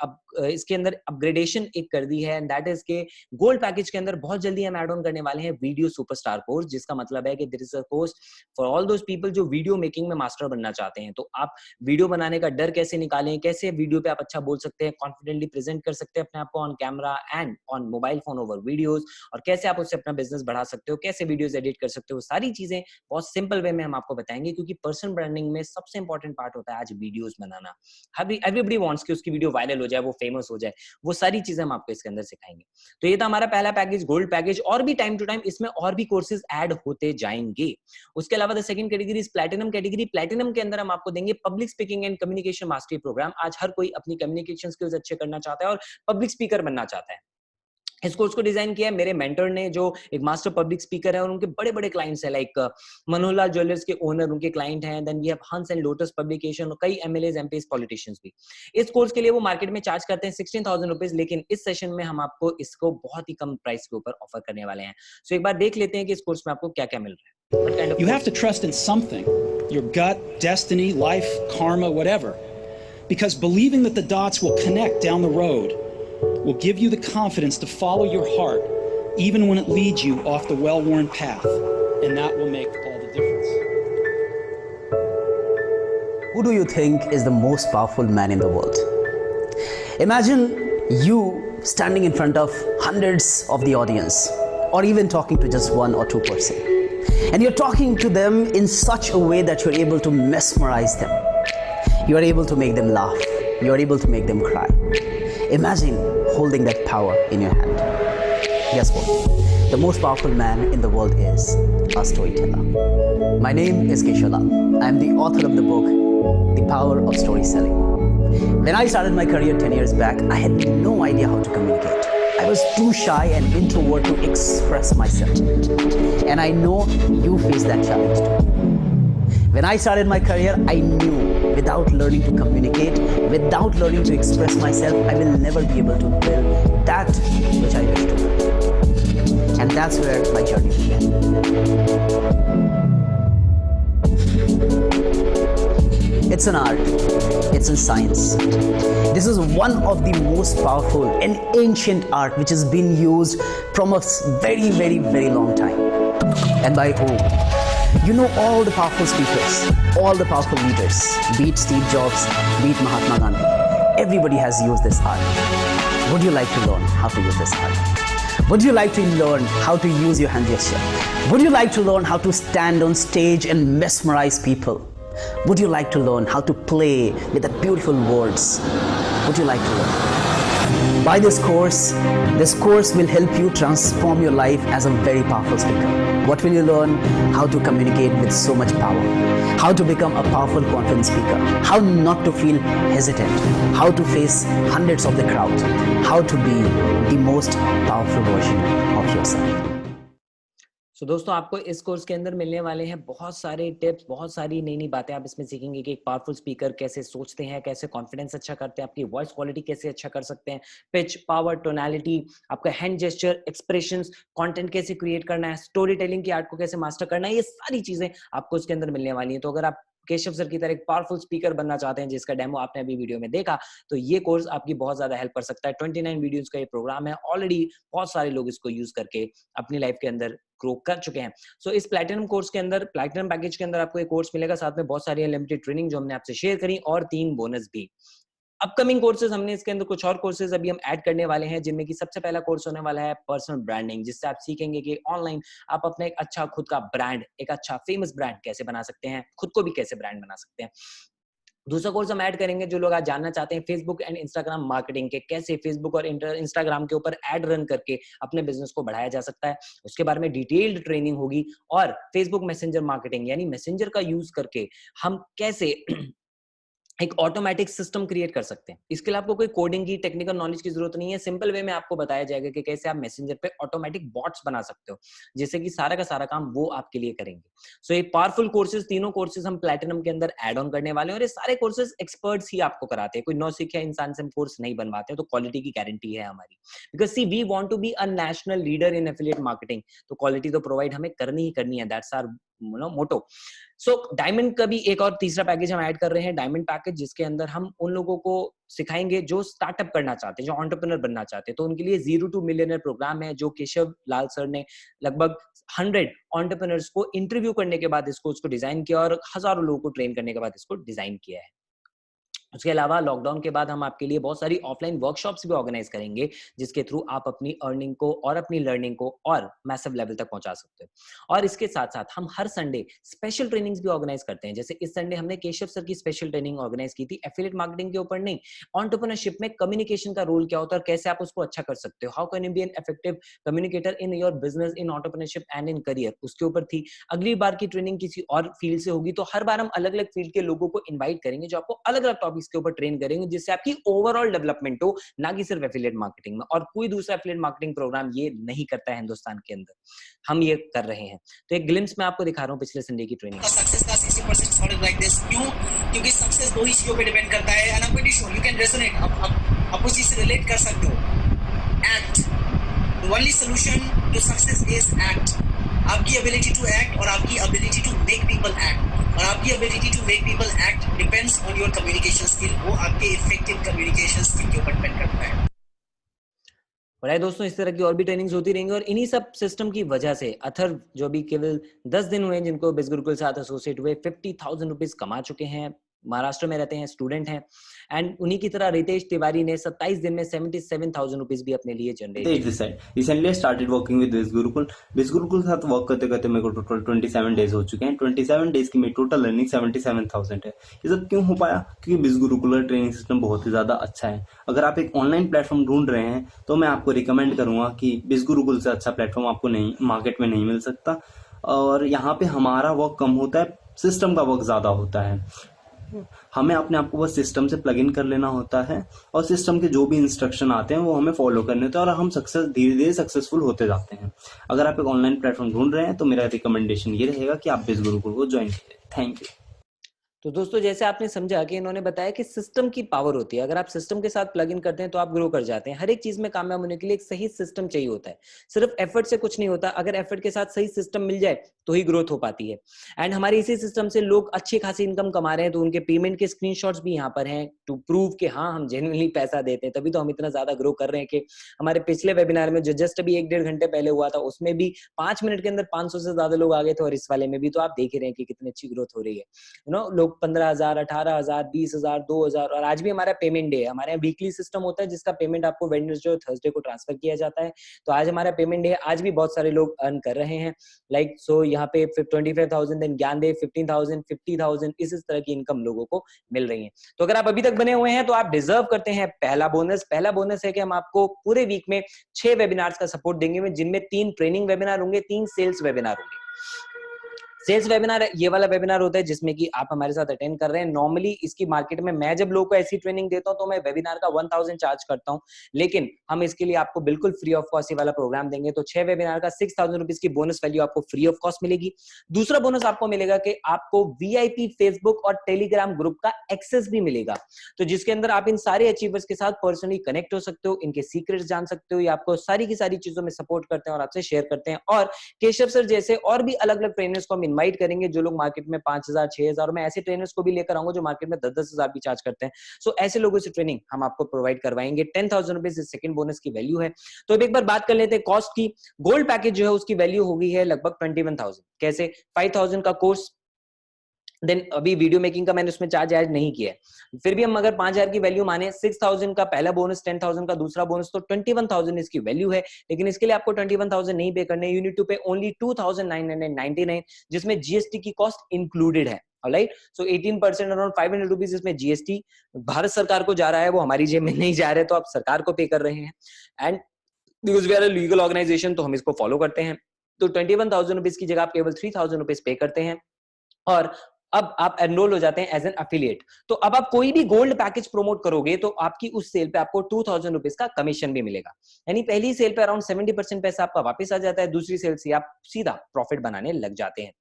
इसके अंदर अपग्रेडेशन एक कर दी है, एंड दैट इज के गोल्ड पैकेज के अंदर बहुत जल्दी हम ऐड ऑन करने वाले हैं वीडियो सुपरस्टार कोर्स, जिसका मतलब है कि there is a course for all those people जो वीडियो मेकिंग में मास्टर बनना चाहते हैं। तो आप वीडियो बनाने का डर कैसे निकालें, कैसे वीडियो पे आप अच्छा बोल सकते हैं, कॉन्फिडेंटली प्रेजेंट कर सकते हैं अपने आप को on camera and on mobile phone over videos, और कैसे आप उससे अपना बिजनेस बढ़ा सकते हो, कैसे वीडियोस एडिट कर सकते हो, सारी चीजें बहुत सिंपल वे में हम आपको बताएंगे। क्योंकि पर्सनल ब्रांडिंग में सबसे इंपॉर्टेंट पार्ट होता है आज वीडियोस बनाना। एवरीबॉडी वांट्स कि उसकी वीडियो वायरल हो जाए, वो फेमस हो जाए, वो सारी चीजें हम आपको इसके अंदर सिखाएंगे। तो ये था हमारा पहला पैकेज, गोल्ड पैकेज, और भी टाइम टू टाइम इसमें और भी कोर्सेज ऐड होते जाएंगे। उसके अलावा the second category is platinum category. Platinum के अंदर हम आपको देंगे public speaking and communication mastery program. आज हर कोई अपनी कम्युनिकेशन स्किल्स अच्छे करना चाहता है और पब्लिक स्पीकर बनना चाहता है। इस कोर्स को डिजाइन किया है मेरे मेंटर ने, जो एक मास्टर पब्लिक स्पीकर है, और उनके बड़े बड़े क्लाइंट्स हैं, लाइक मनोहरलाल ज्वेलर्स के ओनर उनके क्लाइंट हैं। देन वी हैव हंस एंड लोटस पब्लिकेशन, और कई एमएलएज, एमपीज, पॉलिटिशियंस भी। इस कोर्स के लिए वो मार्केट में चार्ज करते हैं 16,000 रुपीज, लेकिन इस सेशन में हम आपको इसको बहुत ही कम प्राइस के ऊपर ऑफर करने वाले हैं। सो एक बार देख लेते हैं कि इस कोर्स में आपको क्या क्या मिल रहा है। kind of You have to trust in something, your gut, destiny, life, karma, whatever. Because believing that the dots will connect down the road will give you the confidence to follow your heart, even when it leads you off the well-worn path. And that will make all the difference. Who do you think is the most powerful man in the world? Imagine you standing in front of hundreds of the audience, or even talking to just 1 or 2 person. And you're talking to them in such a way that you're able to mesmerize them. You're able to make them laugh. You're able to make them cry. Imagine holding that power in your hand. Guess what? The most powerful man in the world is a storyteller. My name is Keshav Lal. I am the author of the book, The Power of Story Selling. When I started my career 10 years back, I had no idea how to communicate. I was too shy and introvert to express myself. And I know you face that challenge too. When I started my career, I knew without learning to communicate, without learning to express myself, I will never be able to build that which I wish to build. And that's where my journey began. It's an art, it's a science. This is one of the most powerful and ancient art which has been used from a very, very, very long time. And by whom? You know all the powerful speakers, all the powerful leaders, be it Steve Jobs, be it Mahatma Gandhi. everybody has used this art. Would you like to learn how to use this art? Would you like to learn how to use your hand gesture? Would you like to learn how to stand on stage and mesmerize people? Would you like to learn how to play with the beautiful words? Would you like to learn? Buy this course will help you transform your life as a very powerful speaker. What will you learn? How to communicate with so much power. How to become a powerful, confident speaker. How not to feel hesitant. How to face hundreds of the crowd. How to be the most powerful version of yourself. दोस्तों आपको इस course के अंदर मिलने वाले हैं बहुत सारे टिप्स, बहुत सारी नई नई बातें आप इसमें सीखेंगे कि एक पावरफुल स्पीकर कैसे सोचते हैं, कैसे कॉन्फिडेंस अच्छा करते हैं, आपकी वॉइस क्वालिटी कैसे अच्छा कर सकते हैं, पिच, पावर, टोनैलिटी, आपका हैंड जेस्चर, एक्सप्रेशंस, कंटेंट कैसे क्रिएट करना है, स्टोरी टेलिंग की आर्ट को कैसे मास्टर करना है, ये सारी चीजें आपको इसके अंदर मिलने वाली हैं। तो अगर आप केशव सर की तरह एक पावरफुल स्पीकर बनना चाहते हैं, जिसका डेमो आपने अभी वीडियो में देखा, तो ये कोर्स आपकी बहुत ज्यादा हेल्प कर सकता है। 29 वीडियोस का ये प्रोग्राम है, ऑलरेडी बहुत सारे लोग इसको यूज करके अपनी लाइफ के अंदर ग्रो कर चुके हैं। सो इस प्लैटिनम कोर्स के अंदर, प्लैटिनम पैकेज के अंदर आपको एक कोर्स मिलेगा, साथ में बहुत सारी अनलिमिटेड ट्रेनिंग जो हमने आपसे शेयर करी और 3 बोनस भी। अपकमिंग कोर्सेज हमने इसके अंदर कुछ और कोर्सेज अभी हम ऐड करने वाले हैं, जिनमें की सबसे पहला कोर्स होने वाला है पर्सनल ब्रांडिंग, जिससे आप सीखेंगे कि ऑनलाइन आप अपना एक अच्छा खुद का ब्रांड, एक अच्छा फेमस ब्रांड कैसे बना सकते हैं, खुद को भी कैसे ब्रांड बना सकते हैं। दूसरा कोर्स हम ऐड करेंगे जो लोग आज जानना चाहते हैं फेसबुक एंड इंस्टाग्राम मार्केटिंग के, कैसे फेसबुक और इंस्टाग्राम के ऊपर एड रन करके अपने बिजनेस को बढ़ाया जा सकता है। उसके बारे में डिटेल्ड ट्रेनिंग होगी। और फेसबुक मैसेंजर मार्केटिंग यानी मैसेंजर का यूज करके हम कैसे एक ऑटोमेटिक सिस्टम क्रिएट कर सकते हैं। इसके लिए आपको कोई कोडिंग की, टेक्निकल नॉलेज की जरूरत नहीं है। सिंपल वे में आपको बताया जाएगा कि कैसे आप मैसेंजर पे ऑटोमेटिक बॉट्स बना सकते हो, जिससे कि सारा का सारा काम वो आपके लिए करेंगे। सो ये पावरफुल कोर्सेज, तीनों कोर्सेज हम प्लैटिनम के अंदर ऐड ऑन करने वाले हैं, और ये सारे कोर्सेज एक्सपर्ट्स ही आपको कराते हैं। कोई नौसिखिया इंसान से हम कोर्स नहीं बनवाते, तो क्वालिटी की गारंटी है हमारी। Because see we want to be a national leader in affiliate marketing, तो क्वालिटी तो प्रोवाइड हमें करनी ही करनी है। That's our motto. So diamond का भी एक और तीसरा पैकेज हम ऐड कर रहे हैं, डायमंड पैकेज, जिसके अंदर हम उन लोगों को सिखाएंगे जो स्टार्टअप करना चाहते हैं, जो एंटरप्रेन्योर बनना चाहते हैं। तो उनके लिए 0 to मिलियनर प्रोग्राम है, जो केशव लाल सर ने लगभग 100 एंटरप्रेन्योर्स को इंटरव्यू करने के बाद इसको डिजाइन किया, और हजारों लोगों को ट्रेन करने के बाद इसको डिजाइन किया है। उसके अलावा लॉकडाउन के बाद हम आपके लिए बहुत सारी ऑफलाइन वर्कशॉप्स भी ऑर्गेनाइज करेंगे, जिसके थ्रू आप अपनी अर्निंग को और अपनी लर्निंग को और मैसिव लेवल तक पहुंचा सकते हो। और इसके साथ साथ हम हर संडे स्पेशल ट्रेनिंग्स भी ऑर्गेनाइज करते हैं। जैसे इस संडे हमने केशव सर की स्पेशल ट्रेनिंग ऑर्गेनाइज की थी, एफिलिएट मार्केटिंग के ऊपर नहीं, एंटरप्रेन्योरशिप में कम्युनिकेशन का रोल क्या होता है और कैसे आप उसको अच्छा कर सकते हो। How can you be an effective communicator in your business, in entrepreneurship and in career, उसके ऊपर थी। अगली बार की ट्रेनिंग किसी और फील्ड से होगी, तो हर बार हम अलग अलग फील्ड के लोगों को इन्वाइट करेंगे, जो आपको अलग अलग टॉपिक्स के ऊपर ट्रेन करेंगे, जिससे आपकी ओवरऑल डेवलपमेंट हो, ना कि सिर्फ एफिलिएट मार्केटिंग में। और कोई दूसरा एफिलिएट मार्केटिंग प्रोग्राम ये नहीं करता है हिंदुस्तान के अंदर, हम ये कर रहे हैं। तो एक ग्लिम्स में आपको दिखा रहा हूं पिछले संडे की ट्रेनिंग। सक्सेस का 60% थॉट इज लाइक दिस। क्यों? क्योंकि सक्सेस 2 ही चीजों पे डिपेंड करता है, and I am pretty sure you can resonate, आप उस चीज से रिलेट कर सकते हो। Act, the only solution to success is act. आपकी एबिलिटी टू एक्ट और आपकी ability to make people act, और आपकी ability to make people act depends on your communication skill. वो आपके इफेक्टिव कम्युनिकेशन स्किल के ऊपर डिपेंड करता है। और दोस्तों इस तरह की और भी ट्रेनिंग्स होती रहेंगी, और इन्हीं सब सिस्टम की वजह से अथर्व, जो अभी केवल 10 दिन हुए जिनको बिज गुरुकुल साथ एसोसिएट हुए, 50,000 रुपीज कमा चुके हैं। महाराष्ट्र में रहते हैं, स्टूडेंट हैं, एंड उन्हीं की तरह रितेश तिवारी ने 27 दिन में 77,000 रुपीज भी अपने लिए जनरेट किए। रिसेंटली स्टार्टेड वर्किंग विद बिज गुरुकुल। बिज गुरुकुल के साथ वर्क करते करते मेरे को टोटल 27 डेज हो चुके हैं। 27 डेज की मेरी टोटल अर्निंग 77,000 है। ये सब क्यों हो पाया? क्योंकि बिज गुरुकुल का ट्रेनिंग सिस्टम बहुत ही ज्यादा अच्छा है। अगर आप एक ऑनलाइन प्लेटफॉर्म ढूंढ रहे हैं, तो मैं आपको रिकमेंड करूंगा कि बिज गुरुकुल से अच्छा प्लेटफॉर्म आपको नहीं, मार्केट में नहीं मिल सकता। और यहाँ पे हमारा वर्क कम होता है, सिस्टम का वर्क ज्यादा होता है। हमें अपने आप को बस सिस्टम से प्लग इन कर लेना होता है, और सिस्टम के जो भी इंस्ट्रक्शन आते हैं वो हमें फॉलो करने होते हैं, और हम धीरे धीरे सक्सेसफुल होते जाते हैं। अगर आप एक ऑनलाइन प्लेटफॉर्म ढूंढ रहे हैं, तो मेरा रिकमेंडेशन ये रहेगा कि आप बिज गुरुकुल को ज्वाइन करें। Thank you. तो दोस्तों जैसे आपने समझा कि इन्होंने बताया कि सिस्टम की पावर होती है। अगर आप सिस्टम के साथ प्लग इन करते हैं तो आप ग्रो कर जाते हैं। हर एक चीज में कामयाब होने के लिए एक सही सिस्टम चाहिए होता है, सिर्फ एफर्ट से कुछ नहीं होता। अगर एफर्ट के साथ सही सिस्टम मिल जाए तो ही ग्रोथ हो पाती है। एंड हमारे इसी सिस्टम से लोग अच्छी खासी इनकम कमा रहे हैं, तो उनके पेमेंट के स्क्रीनशॉट्स भी यहाँ पर हैं टू प्रूव कि हाँ हम जेन्युइनली पैसा देते हैं, तभी तो हम इतना ज्यादा ग्रो कर रहे हैं। कि हमारे पिछले वेबिनार में जो जस्ट अभी 1-1.5 घंटे पहले हुआ था, उसमें भी 5 मिनट के अंदर 500 से ज्यादा लोग आ गए थे, और इस वाले में भी तो आप देख ही रहे हैं कि कितनी अच्छी ग्रोथ हो रही है। लोग 15,000, 18,000, 20,000, 2,000 और आज भी हमारा पेमेंट डे है। हमारे यहाँ वीकली सिस्टम होता है जिसका पेमेंट आपको वेडनेसडे और थर्सडे को ट्रांसफर किया जाता है। तो आज हमारा पेमेंट डे है, आज भी बहुत सारे लोग अर्न कर रहे हैं। लाइक सो यहाँ पे 25,000 देन ज्ञानदेव 15,000, 50,000 इस तरह की इनकम लोगों को मिल रही है। तो अगर आप अभी तक बने हुए हैं तो आप डिजर्व करते हैं पहला बोनस। पहला बोनस है कि हम आपको पूरे वीक में 6 वेबिनार्स का सपोर्ट देंगे, जिनमें 3 ट्रेनिंग वेबिनार होंगे, 3 सेल्स वेबिनार होंगे। सेल्स वेबिनार ये वाला वेबिनार होता है जिसमें कि आप हमारे साथ अटेंड कर रहे हैं। नॉर्मली इसकी मार्केट में मैं जब लोगों को ऐसी ट्रेनिंग देता हूं तो मैं वेबिनार का 1000 चार्ज करता हूं, लेकिन हम इसके लिए आपको बिल्कुल फ्री ऑफ कॉस्ट ये वाला प्रोग्राम देंगे। तो 6 वेबिनार का 6000 रुपीज की बोनस वैल्यू आपको फ्री ऑफ कॉस्ट मिलेगी। दूसरा बोनस आपको मिलेगा कि आपको वीआईपी फेसबुक और टेलीग्राम ग्रुप का एक्सेस भी मिलेगा, तो जिसके अंदर आप इन सारे अचीवर्स के साथ पर्सनली कनेक्ट हो सकते हो, इनके सीक्रेट्स जान सकते हो, ये आपको सारी की सारी चीजों में सपोर्ट करते हैं और आपसे शेयर करते हैं। और केशव सर जैसे और भी अलग अलग ट्रेनर्स को हम इन्वाइट करेंगे जो लोग मार्केट में 5,000, 6,000, मैं ऐसे ट्रेनर्स को भी लेकर आऊंगा जो मार्केट में 10,000 भी चार्ज करते हैं। सो ऐसे लोगों से ट्रेनिंग हम आपको प्रोवाइड करवाएंगे। 10,000 रुपीज इस सेकंड बोनस की वैल्यू है। तो अब एक बार बात कर लेते हैं कॉस्ट की। गोल्ड पैकेज जो है उसकी वैल्यू हो गई है लगभग 21,000। कैसे? 5,000 का कोर्स, देन अभी वीडियो मेकिंग का मैंने उसमें चार्ज ऐड नहीं किया है। फिर भी हम अगर 5,000 की वैल्यू माने, 6,000 का पहला बोनस, 10,000 का दूसरा बोनस, तो 21,000 इसकी वैल्यू है। लेकिन इसके लिए आपको 21,000 नहीं पे करने, यू नीड टू पे ओनली 2,999, जिसमें जीएसटी की कॉस्ट इंक्लूडेड है। ऑलराइट, सो 18% अराउंड 500 रुपीज इसमें जीएसटी भारत सरकार को जा रहा है, वो हमारी जेब में नहीं जा रहे, तो आप सरकार को पे कर रहे हैं। And because we are a legal organization तो हम इसको फॉलो करते हैं। तो 21,000 रुपीज की जगह आप केवल 3,000 रुपीज पे करते हैं और अब आप एनरोल हो जाते हैं एज एन एफिलिएट। तो अब आप कोई भी गोल्ड पैकेज प्रमोट करोगे तो आपकी उस सेल पे आपको 2,000 रुपीज का कमीशन भी मिलेगा। यानी पहली सेल पे अराउंड 70% पैसा आपका वापस आ जाता है, दूसरी सेल से आप सीधा प्रॉफिट बनाने लग जाते हैं।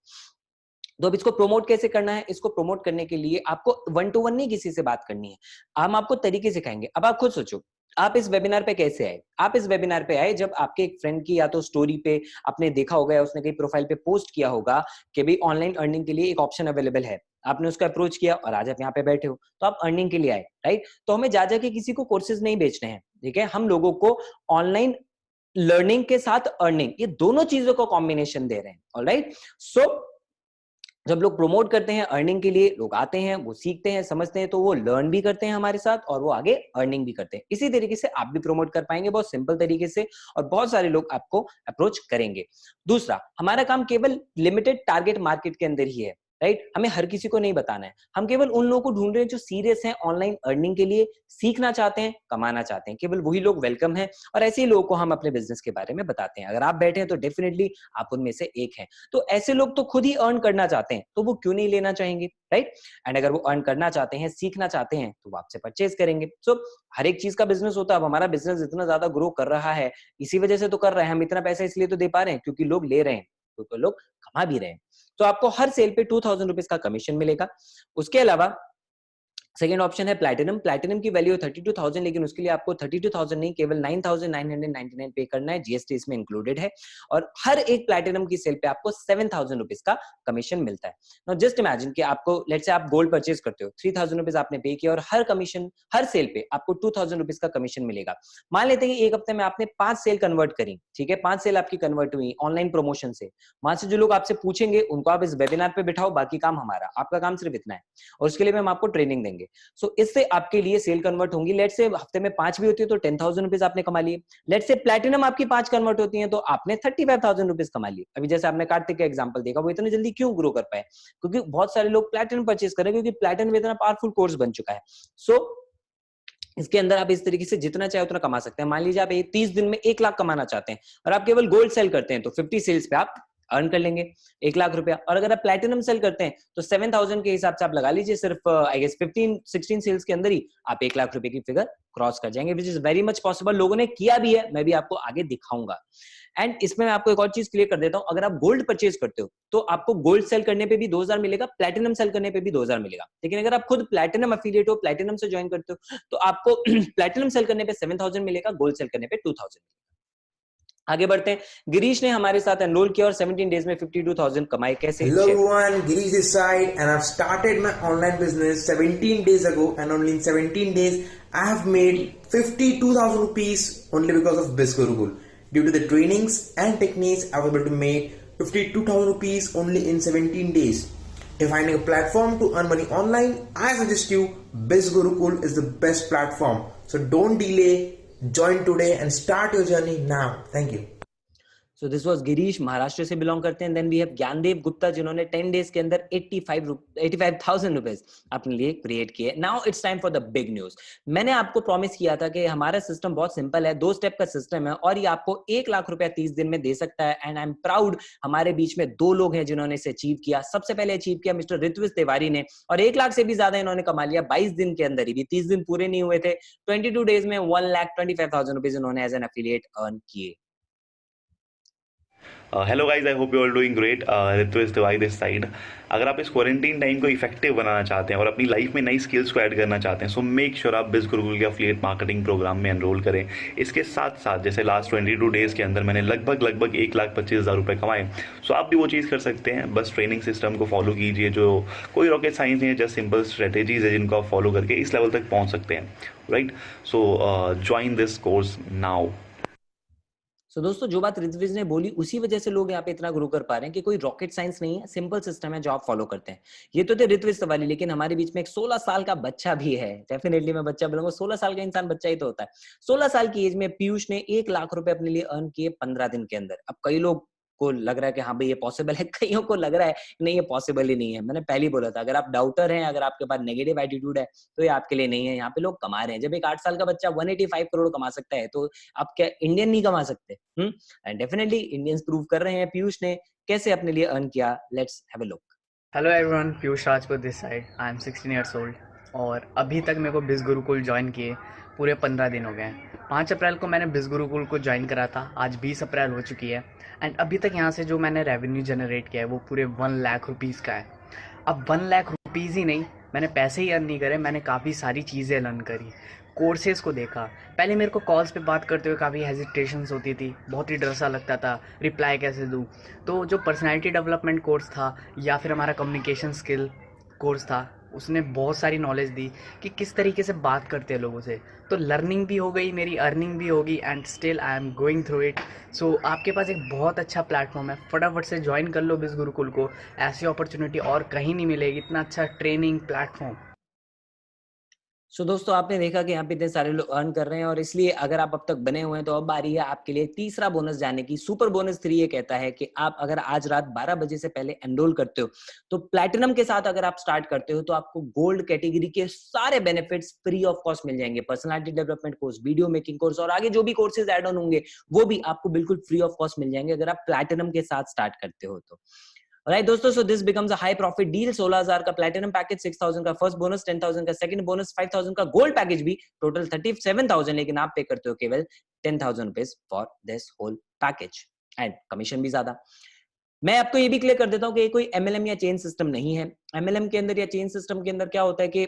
तो अब इसको प्रमोट कैसे करना है? इसको प्रमोट करने के लिए आपको 1 to 1 नहीं किसी से बात करनी है, हम आपको तरीके सिखाएंगे। अब आप खुद सोचो, आप इस वेबिनार पे कैसे आए? आप इस वेबिनार पे आए जब आपके एक फ्रेंड की या तो स्टोरी पे आपने देखा होगा या उसने कहीं प्रोफाइल पे पोस्ट किया होगा कि भाई ऑनलाइन अर्निंग के लिए एक ऑप्शन अवेलेबल है, आपने उसका अप्रोच किया और आज आप यहाँ पे बैठे हो, तो आप अर्निंग के लिए आए, राइट? तो हमें जा जाके किसी को कोर्सेज नहीं बेचने हैं, ठीक है? हम लोगों को ऑनलाइन लर्निंग के साथ अर्निंग, ये दोनों चीजों को कॉम्बिनेशन दे रहे हैं। ऑलराइट, सो जब लोग प्रमोट करते हैं अर्निंग के लिए, लोग आते हैं, वो सीखते हैं, समझते हैं, तो वो लर्न भी करते हैं हमारे साथ और वो आगे अर्निंग भी करते हैं। इसी तरीके से आप भी प्रमोट कर पाएंगे बहुत सिंपल तरीके से और बहुत सारे लोग आपको अप्रोच करेंगे। दूसरा, हमारा काम केवल लिमिटेड टारगेट मार्केट के अंदर ही है, राइट? हमें हर किसी को नहीं बताना है, हम केवल उन लोगों को ढूंढ रहे हैं जो सीरियस हैं ऑनलाइन अर्निंग के लिए, सीखना चाहते हैं, कमाना चाहते हैं। केवल वही लोग वेलकम हैं और ऐसे ही लोगों को हम अपने बिजनेस के बारे में बताते हैं। अगर आप बैठे हैं तो डेफिनेटली आप उनमें से एक हैं। तो ऐसे लोग तो खुद ही अर्न करना चाहते हैं, तो वो क्यों नहीं लेना चाहेंगे, राइट? एंड अगर वो अर्न करना चाहते हैं, सीखना चाहते हैं, तो वो आपसे परचेज करेंगे। सो हर एक चीज का बिजनेस होता है। अब हमारा बिजनेस इतना ज्यादा ग्रो कर रहा है, इसी वजह से तो कर रहे हैं हम, इतना पैसा इसलिए तो दे पा रहे हैं क्योंकि लोग ले रहे हैं, क्योंकि लोग कमा भी रहे हैं। तो आपको हर सेल पे 2,000 रुपीज का कमीशन मिलेगा। उसके अलावा सेकेंड ऑप्शन है प्लैटिनम। प्लैटिनम की वैल्यू 32,000, लेकिन उसके लिए आपको 32,000 नहीं केवल 9,999 पे करना है, जीएसटी इसमें इंक्लूडेड है। और हर एक प्लैटिनम की सेल पे आपको 7,000 रुपीज का कमीशन मिलता है। नाउ जस्ट इमेजिन कि आपको लेट्स से आप गोल्ड परचेज करते हो, 3,000 रुपीज आपने पे किया और हर सेल पे आपको 2,000 रुपीज का कमीशन मिलेगा। मान लेते हैं कि एक हफ्ते में आपने 5 सेल कन्वर्ट करी, ठीक है? 5 सेल आपकी कन्वर्ट हुई ऑनलाइन प्रमोशन से। वहां से जो लोग आपसे पूछेंगे उनको आप इस वेबिनार पे बिठाओ, बाकी काम हमारा, आपका काम सिर्फ इतना है और उसके लिए हम आपको ट्रेनिंग देंगे। सो इससे आपके लिए सेल कन्वर्ट होंगी। लेट्स से हफ्ते में 5 भी होती है तो 10,000 रुपीज आपने कमा लिए। लेट्स से प्लैटिनम आपकी 5 कन्वर्ट होती है तो आपने 35,000 रुपीज कमा लिए। अभी जैसे आपने कार्तिक का एग्जांपल देखा, वो इतने जल्दी क्यों ग्रो कर पाए? क्योंकि बहुत सारे लोग प्लैटिनम परचेज कर रहे हैं, क्योंकि प्लैटिनम इतना पावरफुल कोर्स बन चुका है। सो इसके अंदर आप इस तरीके से जितना चाहे उतना कमा सकते हैं। मान लीजिए आप 30 दिन में 1 लाख कमाना चाहते हैं और आप केवल गोल्ड सेल करते हैं तो 50 सेल्स पे आप अर्न कर लेंगे 1 लाख रुपया। और अगर आप प्लैटिनम सेल करते हैं तो 7,000 के हिसाब से आप लगा लीजिए, सिर्फ आई गेस 15-16 सेल्स के अंदर ही आप 1 लाख रुपए की फिगर क्रॉस कर जाएंगे, which is very much possible. लोगों ने किया भी है, मैं भी आपको आगे दिखाऊंगा। एंड इसमें मैं आपको एक और चीज क्लियर कर देता हूं, अगर आप गोल्ड परचेज करते हो तो आपको गोल्ड सेल करने पे भी 2,000 मिलेगा, प्लैटिनम सेल करने पे भी 2,000 मिलेगा। लेकिन अगर आप खुद प्लैटिनम एफिलिएट हो, प्लैटिनम से ज्वाइन करते हो, तो आपको प्लैटिनम सेल करने पे 7,000 मिलेगा, गोल्ड सेल करने पे 2,000। आगे बढ़ते हैं। गिरीश ने हमारे साथ एनरोल किया और 17 डेज में 52,000 कमाए। कैसे? Hello everyone, Girish this side and I've started my online business 17 days ago and only in 17 days I have made 52,000 rupees only because of BizGurukul. Due to the trainings and techniques I was able to make 52,000 rupees only in 17 days. If finding a platform to earn money online, I suggest you BizGurukul is the best platform. So don't delay, join today and start your journey now. Thank you. So this was Girish, Maharashtra से belong करते हैं. Then we have Gyandev Gupta जिन्होंने 10 days के अंदर 85,000 rupees अपने लिए create किए. Now it's time for the big news. मैंने आपको प्रॉमिस किया था कि हमारा सिस्टम बहुत सिंपल है, 2 स्टेप का सिस्टम है और ये आपको 1 लाख रुपया 30 दिन में दे सकता है. एंड आई एम प्राउड, हमारे बीच में 2 लोग हैं जिन्होंने इसे अचीव किया. सबसे पहले अचीव किया मिस्टर ऋत्विज तिवारी ने और 1 लाख से भी ज्यादा इन्होंने कमा लिया 22 दिन के अंदर ही. 30 दिन पूरे नहीं हुए थे, 22 डेज में 1,25,000 रुपीज इन्होंने एज एन एफिलिएट अर्न किए. Hello guys, I hope you all doing great. Ritvij Tiwari this side. अगर आप इस क्वारंटीन टाइम को इफेक्टिव बनाना चाहते हैं और अपनी लाइफ में नई स्किल्स को ऐड करना चाहते हैं, सो मेक श्योर आप बिज गुरुकुल के एफिलिएट मार्केटिंग प्रोग्राम में एनरोल करें. इसके साथ साथ जैसे लास्ट 22 डेज के अंदर मैंने लगभग 1,25,000 रुपये कमाए, सो आप भी वो चीज़ कर सकते हैं. बस ट्रेनिंग सिस्टम को फॉलो कीजिए, जो कोई रॉकेट साइंस नहीं है, जस्ट सिंपल स्ट्रेटेजीज है जिनको आप फॉलो करके इस लेवल तक पहुँच सकते हैं. Right, so join this course now. तो दोस्तों जो बात ऋत्विज ने बोली उसी वजह से लोग यहाँ पे इतना ग्रो कर पा रहे हैं कि कोई रॉकेट साइंस नहीं है, सिंपल सिस्टम है जो आप फॉलो करते हैं. ये तो थे ऋत्विज तिवारी, लेकिन हमारे बीच में एक 16 साल का बच्चा भी है. डेफिनेटली मैं बच्चा बोलूंगा, 16 साल का इंसान बच्चा ही तो होता है. 16 साल की एज में पीयूष ने 1 लाख रुपए अपने लिए अर्न किए 15 दिन के अंदर. अब कई लोग को लग रहा है कि हाँ भाई ये पॉसिबल है, कईयों को लग रहा है नहीं ये पॉसिबल ही नहीं है. मैंने पहले ही बोला था, अगर आप डाउटर हैं, अगर आपके पास नेगेटिव एटीट्यूड है तो ये आपके लिए नहीं है. यहाँ पे लोग कमा रहे हैं. जब एक 8 साल का बच्चा 185 करोड़ कमा सकता है तो आप क्या इंडियन नहीं कमा सकते? एंड डेफिनेटली इंडियंस प्रूव कर रहे हैं. पीयूष ने कैसे अपने लिए अर्न किया, let's have a look. Hello everyone, Piyush Rajput this side. I am 16 years old और अभी तक मेरे को बिज गुरुकुल ज्वाइन किए पूरे 15 दिन हो गए हैं. 5 अप्रैल को मैंने बिज गुरुकुल को ज्वाइन करा था, आज 20 अप्रैल हो चुकी है. एंड अभी तक यहाँ से जो मैंने रेवेन्यू जनरेट किया है वो पूरे 1 लाख रुपीज़ का है. अब 1 लाख रुपीज़ ही नहीं, मैंने पैसे ही अर्न नहीं करे, मैंने काफ़ी सारी चीज़ें लर्न करी, कोर्सेज़ को देखा. पहले मेरे को कॉल्स पे बात करते हुए काफ़ी हेजिटेशंस होती थी, बहुत ही डर सा लगता था, रिप्लाई कैसे दूँ. तो जो पर्सनैलिटी डेवलपमेंट कोर्स था या फिर हमारा कम्युनिकेशन स्किल कोर्स था, उसने बहुत सारी नॉलेज दी कि किस तरीके से बात करते हैं लोगों से. तो लर्निंग भी हो गई, मेरी अर्निंग भी होगी and still I am going through it. So आपके पास एक बहुत अच्छा प्लेटफॉर्म है, फटाफट से ज्वाइन कर लो बिज गुरुकुल को. ऐसी अपॉर्चुनिटी और कहीं नहीं मिलेगी, इतना अच्छा ट्रेनिंग प्लेटफॉर्म. सो दोस्तों आपने देखा कि यहाँ पे इतने सारे लोग अर्न कर रहे हैं और इसलिए अगर आप अब तक बने हुए हैं तो अब बारी है आपके लिए तीसरा बोनस जाने की. सुपर बोनस 3 ये कहता है कि आप अगर आज रात 12 बजे से पहले एनरोल करते हो तो प्लैटिनम के साथ अगर आप स्टार्ट करते हो तो आपको गोल्ड कैटेगरी के सारे बेनिफिट्स फ्री ऑफ कॉस्ट मिल जाएंगे. Personality development course, video making course और आगे जो भी कोर्सेज एड ऑन होंगे वो भी आपको बिल्कुल फ्री ऑफ कॉस्ट मिल जाएंगे अगर आप प्लैटिनम के साथ स्टार्ट करते हो तो. Alright दोस्तों, so this becomes a high profit deal. 16,000 का प्लैटिनम पैकेज, 6,000 का फर्स्ट बोनस, 10,000 का सेकंड बोनस, 5,000 का गोल्ड पैकेज भी, टोटल 37,000. लेकिन आप पे करते हो केवल 10,000 rupees for this whole package and commission भी ज्यादा. मैं आपको ये भी क्लियर कर देता हूँ कि कोई MLM या चेन सिस्टम नहीं है. MLM के अंदर या चेन सिस्टम के अंदर क्या होता है कि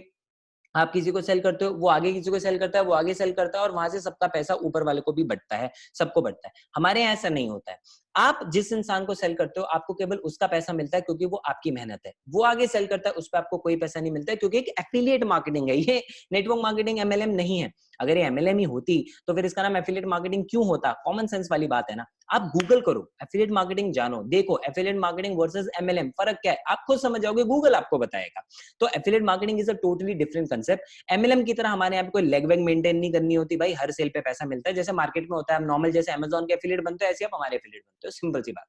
आप किसी को सेल करते हो, वो आगे किसी को सेल करता है, वो आगे सेल करता है और वहां से सबका पैसा ऊपर वाले को भी बढ़ता है, सबको बढ़ता है. हमारे यहाँ ऐसा नहीं होता है. आप जिस इंसान को सेल करते हो आपको केवल उसका पैसा मिलता है क्योंकि वो आपकी मेहनत है. वो आगे सेल करता है, उस पर आपको कोई पैसा नहीं मिलता है क्योंकि एक एफिलिएट मार्केटिंग है. ये नेटवर्क मार्केटिंग MLM नहीं है. अगर ये MLM ही होती तो फिर इसका नाम एफिलिएट मार्केटिंग क्यों होता? कॉमन सेंस वाली बात है ना. आप गूगल करो, एफिलिएट मार्केटिंग जानो, देखो एफिलिएट मार्केटिंग वर्सेस MLM फर्क क्या है, आप खुद समझ जाओगे, गूगल आपको बताएगा. तो affiliate marketing is a totally different concept. MLM की तरह हमारे यहाँ पे कोई लेग वेग मेंटेन नहीं करनी होती भाई, हर सेल पे पैसा मिलता है जैसे मार्केट में होता है. नॉर्मल जैसे Amazon के एफिलिएट बनते हैं ऐसे आप हमारे एफिलिएट बनते हो, सिंपल सी बात.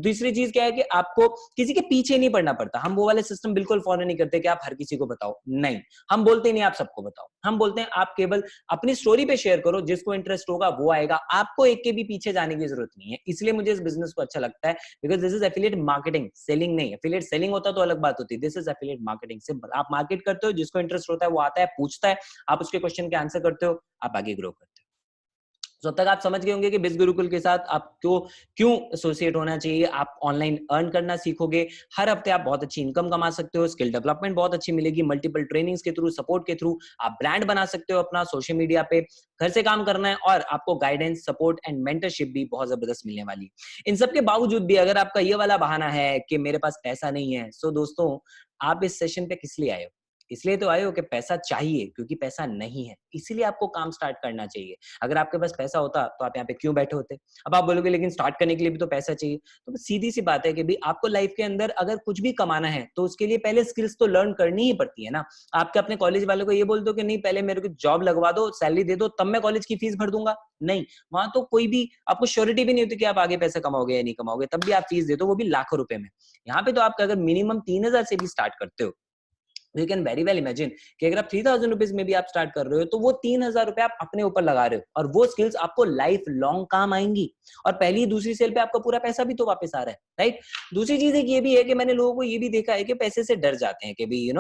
दूसरी चीज क्या है कि आपको किसी के पीछे नहीं पड़ना पड़ता. हम वो वाले सिस्टम बिल्कुल फॉलो नहीं करते कि आप हर किसी को बताओ, नहीं. हम बोलते नहीं आप सबको बताओ, हम बोलते हैं आप केवल अपनी स्टोरी पे शेयर करो, जिसको इंटरेस्ट होगा वो आएगा. आपको एक के भी पीछे जाने की जरूरत नहीं है. इसलिए मुझे इस बिजनेस को अच्छा लगता है because this is affiliate marketing, selling नहीं. एफिलिएट सेलिंग होता तो अलग बात होती. This is affiliate marketing. Simple, आप मार्केट करते हो, जिसको इंटरेस्ट होता है वो आता है, पूछता है, आप उसके क्वेश्चन के आंसर करते हो, आप आगे ग्रो करते हो. तो अब तक आप समझ गए होंगे कि बिज गुरुकुल के साथ आपको क्यों एसोसिएट होना चाहिए. आप ऑनलाइन अर्न करना सीखोगे, हर हफ्ते आप बहुत अच्छी इनकम कमा सकते हो, स्किल डेवलपमेंट बहुत अच्छी मिलेगी, मल्टीपल ट्रेनिंग्स के थ्रू, सपोर्ट के थ्रू आप ब्रांड बना सकते हो अपना सोशल मीडिया पे. घर से काम करना है और आपको गाइडेंस, सपोर्ट एंड मेंटरशिप भी बहुत जबरदस्त मिलने वाली है. इन सब के बावजूद भी अगर आपका ये वाला बहाना है कि मेरे पास पैसा नहीं है, सो दोस्तों आप इस सेशन पे किस लिए आए हो? इसलिए तो आए हो कि पैसा चाहिए, क्योंकि पैसा नहीं है, इसीलिए आपको काम स्टार्ट करना चाहिए। अगर आपके पास पैसा होता तो आप यहाँ पे क्यों बैठे होते? अब आप बोलोगे लेकिन स्टार्ट करने के लिए भी तो पैसा चाहिए। तो सीधी सी बात है कि भाई आपको लाइफ के अंदर अगर कुछ भी कमाना है तो उसके लिए पहले स्किल्स तो लर्न करनी ही पड़ती है ना। आपके अपने कॉलेज वालों को ये बोल दो कि नहीं पहले मेरे को जॉब लगवा दो, सैलरी दे दो, तब मैं कॉलेज की फीस भर दूंगा, नहीं। वहां तो कोई भी आपको श्योरिटी भी नहीं होती कि आप आगे पैसे कमाओगे या नहीं कमाओगे, तब भी आप फीस दे दो, वो भी लाखों रुपए में। यहाँ पे तो आप अगर मिनिमम 3000 से भी स्टार्ट करते हो, you can very well imagine कि अगर आप 3000 रुपीज में भी आप स्टार्ट कर रहे हो तो वो 3000 रुपए आप अपने ऊपर लगा रहे हो, और वो स्किल्स आपको लाइफ लॉन्ग काम आएंगी। और पहली दूसरी सेल पे आपका पूरा पैसा भी तो वापस आ रहा है, राइट। दूसरी चीज एक ये भी है कि मैंने लोगों को ये भी देखा है कि पैसे से डर जाते हैं कि भाई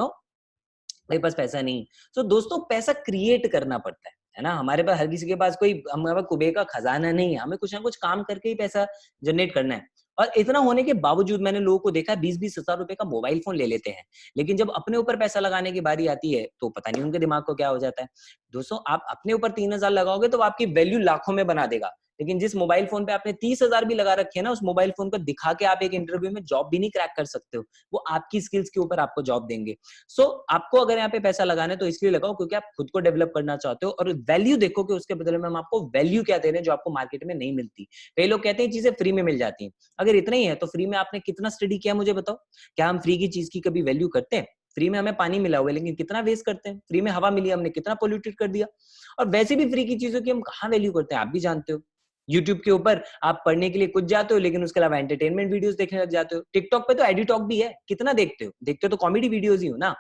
मेरे पास पैसा नहीं। तो दोस्तों पैसा क्रिएट करना पड़ता है ना। हमारे पास हर किसी के पास कोई हमारा कुबेर का खजाना नहीं है, हमें कुछ ना कुछ काम करके ही पैसा जनरेट करना है। और इतना होने के बावजूद मैंने लोगों को देखा 20-20 हजार रुपए का मोबाइल फोन ले लेते हैं, लेकिन जब अपने ऊपर पैसा लगाने की बारी आती है तो पता नहीं उनके दिमाग को क्या हो जाता है। दोस्तों आप अपने ऊपर 3000 लगाओगे तो आपकी वैल्यू लाखों में बना देगा, लेकिन जिस मोबाइल फोन पे आपने 30,000 भी लगा रखे हैं ना, उस मोबाइल फोन को दिखा के आप एक इंटरव्यू में जॉब भी नहीं क्रैक कर सकते हो। वो आपकी स्किल्स के ऊपर आपको जॉब देंगे। सो आपको अगर यहाँ पे पैसा लगाना है तो इसलिए लगाओ क्योंकि आप खुद को डेवलप करना चाहते हो, और वैल्यू देखो कि उसके बदले में हम आपको वैल्यू क्या दे रहे हैं जो आपको मार्केट में नहीं मिलती। कई लोग कहते हैं चीजें फ्री में मिल जाती हैं। अगर इतना ही है तो फ्री में आपने कितना स्टडी किया मुझे बताओ? क्या हम फ्री की चीज की कभी वैल्यू करते हैं? फ्री में हमें पानी मिला हुआ है लेकिन कितना वेस्ट करते हैं। फ्री में हवा मिली हमने कितना पोल्यूटेड कर दिया। और वैसे भी फ्री की चीजों की हम कहाँ वैल्यू करते हैं आप भी जानते हो। YouTube के ऊपर आप पढ़ने के लिए कुछ जाते हो लेकिन उसके अलावा एंटरटेनमेंट वीडियोस देखने लग जाते हो। टिकटॉक पे तो एडिटॉक भी है, कितना देखते हो? देखते हो तो कॉमेडी वीडियोस ही हो ना।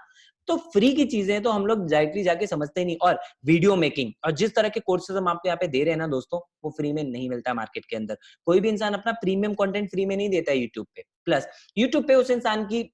तो फ्री की चीजें तो हम लोग डायरेक्टली जाके समझते नहीं। और वीडियो मेकिंग और जिस तरह के कोर्सेज हम आपको यहाँ पे दे रहे हैं ना दोस्तों, वो फ्री में नहीं मिलता मार्केट के अंदर। कोई भी इंसान अपना प्रीमियम कंटेंट फ्री में नहीं देता है यूट्यूब पे। प्लस यूट्यूब पे उस इंसान की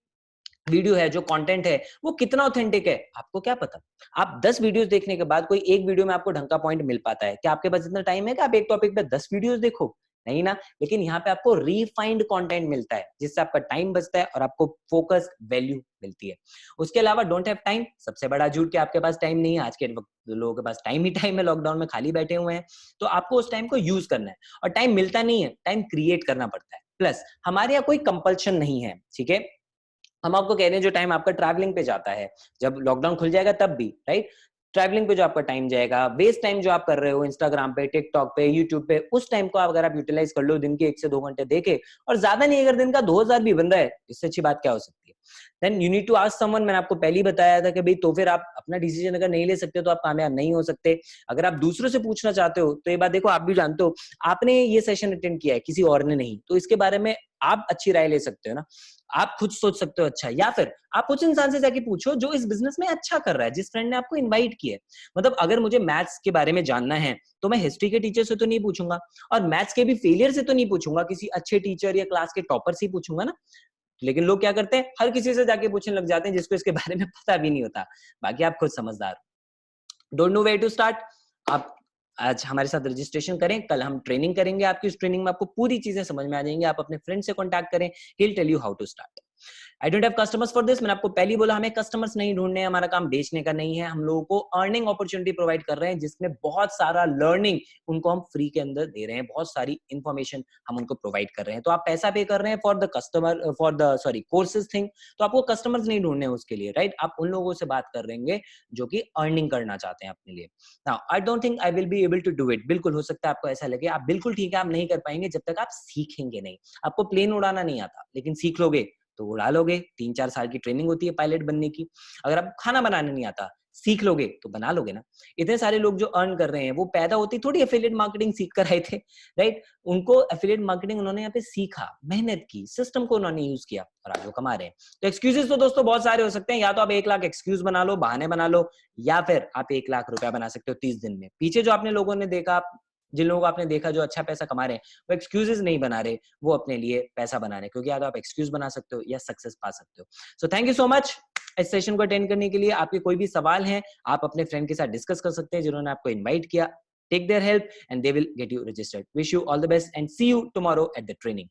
वीडियो है, जो कंटेंट है, वो कितना ऑथेंटिक है आपको क्या पता। आप 10 वीडियोस देखने के बाद कोई एक वीडियो में आपको ढंग का पॉइंट मिल पाता है क्या? आपके पास इतना टाइम है कि आप एक टॉपिक पे 10 वीडियोस देखो? नहीं ना। लेकिन यहाँ पे आपको रिफाइंड कंटेंट मिलता है जिससे आपका टाइम बचता है और आपको फोकस वैल्यू मिलती है। उसके अलावा डोंट हैव टाइम, सबसे बड़ा झूठ कि आपके पास टाइम नहीं है। आज के वक्त लोगों के पास टाइम ही टाइम है, लॉकडाउन में खाली बैठे हुए हैं। तो आपको उस टाइम को यूज करना है, और टाइम मिलता नहीं है, टाइम क्रिएट करना पड़ता है। प्लस हमारे यहाँ कोई कंपल्शन नहीं है, ठीक है। हम आपको कह रहे हैं जो टाइम आपका ट्रैवलिंग पे जाता है, जब लॉकडाउन खुल जाएगा तब भी, राइट, ट्रैवलिंग पे जो आपका टाइम जाएगा, वेस्ट टाइम जो आप कर रहे हो इंस्टाग्राम पे, टिकटॉक पे, यूट्यूब पे, उस टाइम को अगर आप यूटिलाइज कर लो दिन के 1 से 2 घंटे देके, और ज्यादा नहीं, अगर दिन का 2000 भी बन रहा है, इससे अच्छी बात क्या हो सकती है। Then you need to ask someone. मैंने आपको पहले ही बताया था कि भाई तो फिर आप अपना डिसीजन अगर नहीं ले सकते तो आप कामयाब नहीं हो सकते। अगर आप दूसरों से पूछना चाहते हो तो ये बात देखो, आप भी जानते हो, आपने ये सेशन अटेंड किया है, किसी और ने नहीं, तो इसके बारे में आप अच्छी राय ले सकते हो ना। आप खुद सोच सकते हो अच्छा, या फिर आप कुछ इंसान से जाके पूछो जो इस बिजनेस में अच्छा कर रहा है, जिस फ्रेंड ने आपको इनवाइट किया है। मतलब अगर मुझे मैथ्स के बारे में जानना है तो मैं हिस्ट्री के टीचर से तो नहीं पूछूंगा, और मैथ्स के भी फेलियर से तो नहीं पूछूंगा, किसी अच्छे टीचर या क्लास के टॉपर से ही पूछूंगा ना। लेकिन लोग क्या करते हैं, हर किसी से जाके पूछने लग जाते हैं जिसको इसके बारे में पता भी नहीं होता। बाकी आप खुद समझदार हो। Don't know where to start. आप आज हमारे साथ रजिस्ट्रेशन करें, कल हम ट्रेनिंग करेंगे आपकी। उस ट्रेनिंग में आपको पूरी चीजें समझ में आ जाएंगी। आप अपने फ्रेंड से कांटेक्ट करें, he will tell you how to start. I don't have customers for this. मैंने आपको पहले ही बोला, हमें कस्टमर्स नहीं ढूंढने हैं, हमारा काम बेचने का नहीं है। हम लोगों को अर्निंग अपॉर्चुनिटी प्रोवाइड कर रहे हैं जिसमें बहुत सारा लर्निंग उनको हम फ्री के अंदर दे रहे हैं, बहुत सारी इंफॉर्मेशन हम उनको प्रोवाइड कर रहे हैं। तो आप पैसा पे कर रहे हैं for the customer, for the courses thing, तो आपको कस्टमर्स नहीं ढूंढने उसके लिए, राइट। आप उन लोगों से बात कर रहेंगे जो कि अर्निंग करना चाहते हैं अपने लिए। Now I don't think I will be able to do it. बिल्कुल हो सकता है आपको ऐसा लगे, आप बिल्कुल ठीक है, आप नहीं कर पाएंगे जब तक आप सीखेंगे नहीं। आपको प्लेन उड़ाना नहीं आता, लेकिन सीख लोगे तो उड़ा लोगे। 3-4 साल की ट्रेनिंग होती है पायलट बनने की। अगर आप खाना बनाने नहीं आता, सीख लोगे तो बना लोगे ना। इतने सारे लोग जो अर्न कर रहे हैं वो पैदा होती थोड़ी एफिलिएट मार्केटिंग सीख कर आए थे, राइट। उनको एफिलिएट मार्केटिंग उन्होंने यहाँ पे सीखा, मेहनत की, सिस्टम को उन्होंने यूज किया, और आज वो कमा रहे हैं। तो एक्सक्यूजेस तो दोस्तों बहुत सारे हो सकते हैं। या तो आप 1 लाख एक्सक्यूज बना लो, बहाने बना लो, या फिर आप 1 लाख रुपया बना सकते हो 30 दिन में। पीछे जो आपने लोगों ने देखा, जिन लोगों को आपने देखा जो अच्छा पैसा कमा रहे हैं, वो एक्सक्यूजेस नहीं बना रहे, वो अपने लिए पैसा बना रहे, क्योंकि या तो आप एक्सक्यूज बना सकते हो या सक्सेस पा सकते हो। So thank you so much इस सेशन को अटेंड करने के लिए। आपके कोई भी सवाल हैं आप अपने फ्रेंड के साथ डिस्कस कर सकते हैं जिन्होंने आपको इन्वाइट किया। Take their help and they will get you registered. Wish you all the best and see you tomorrow at the training.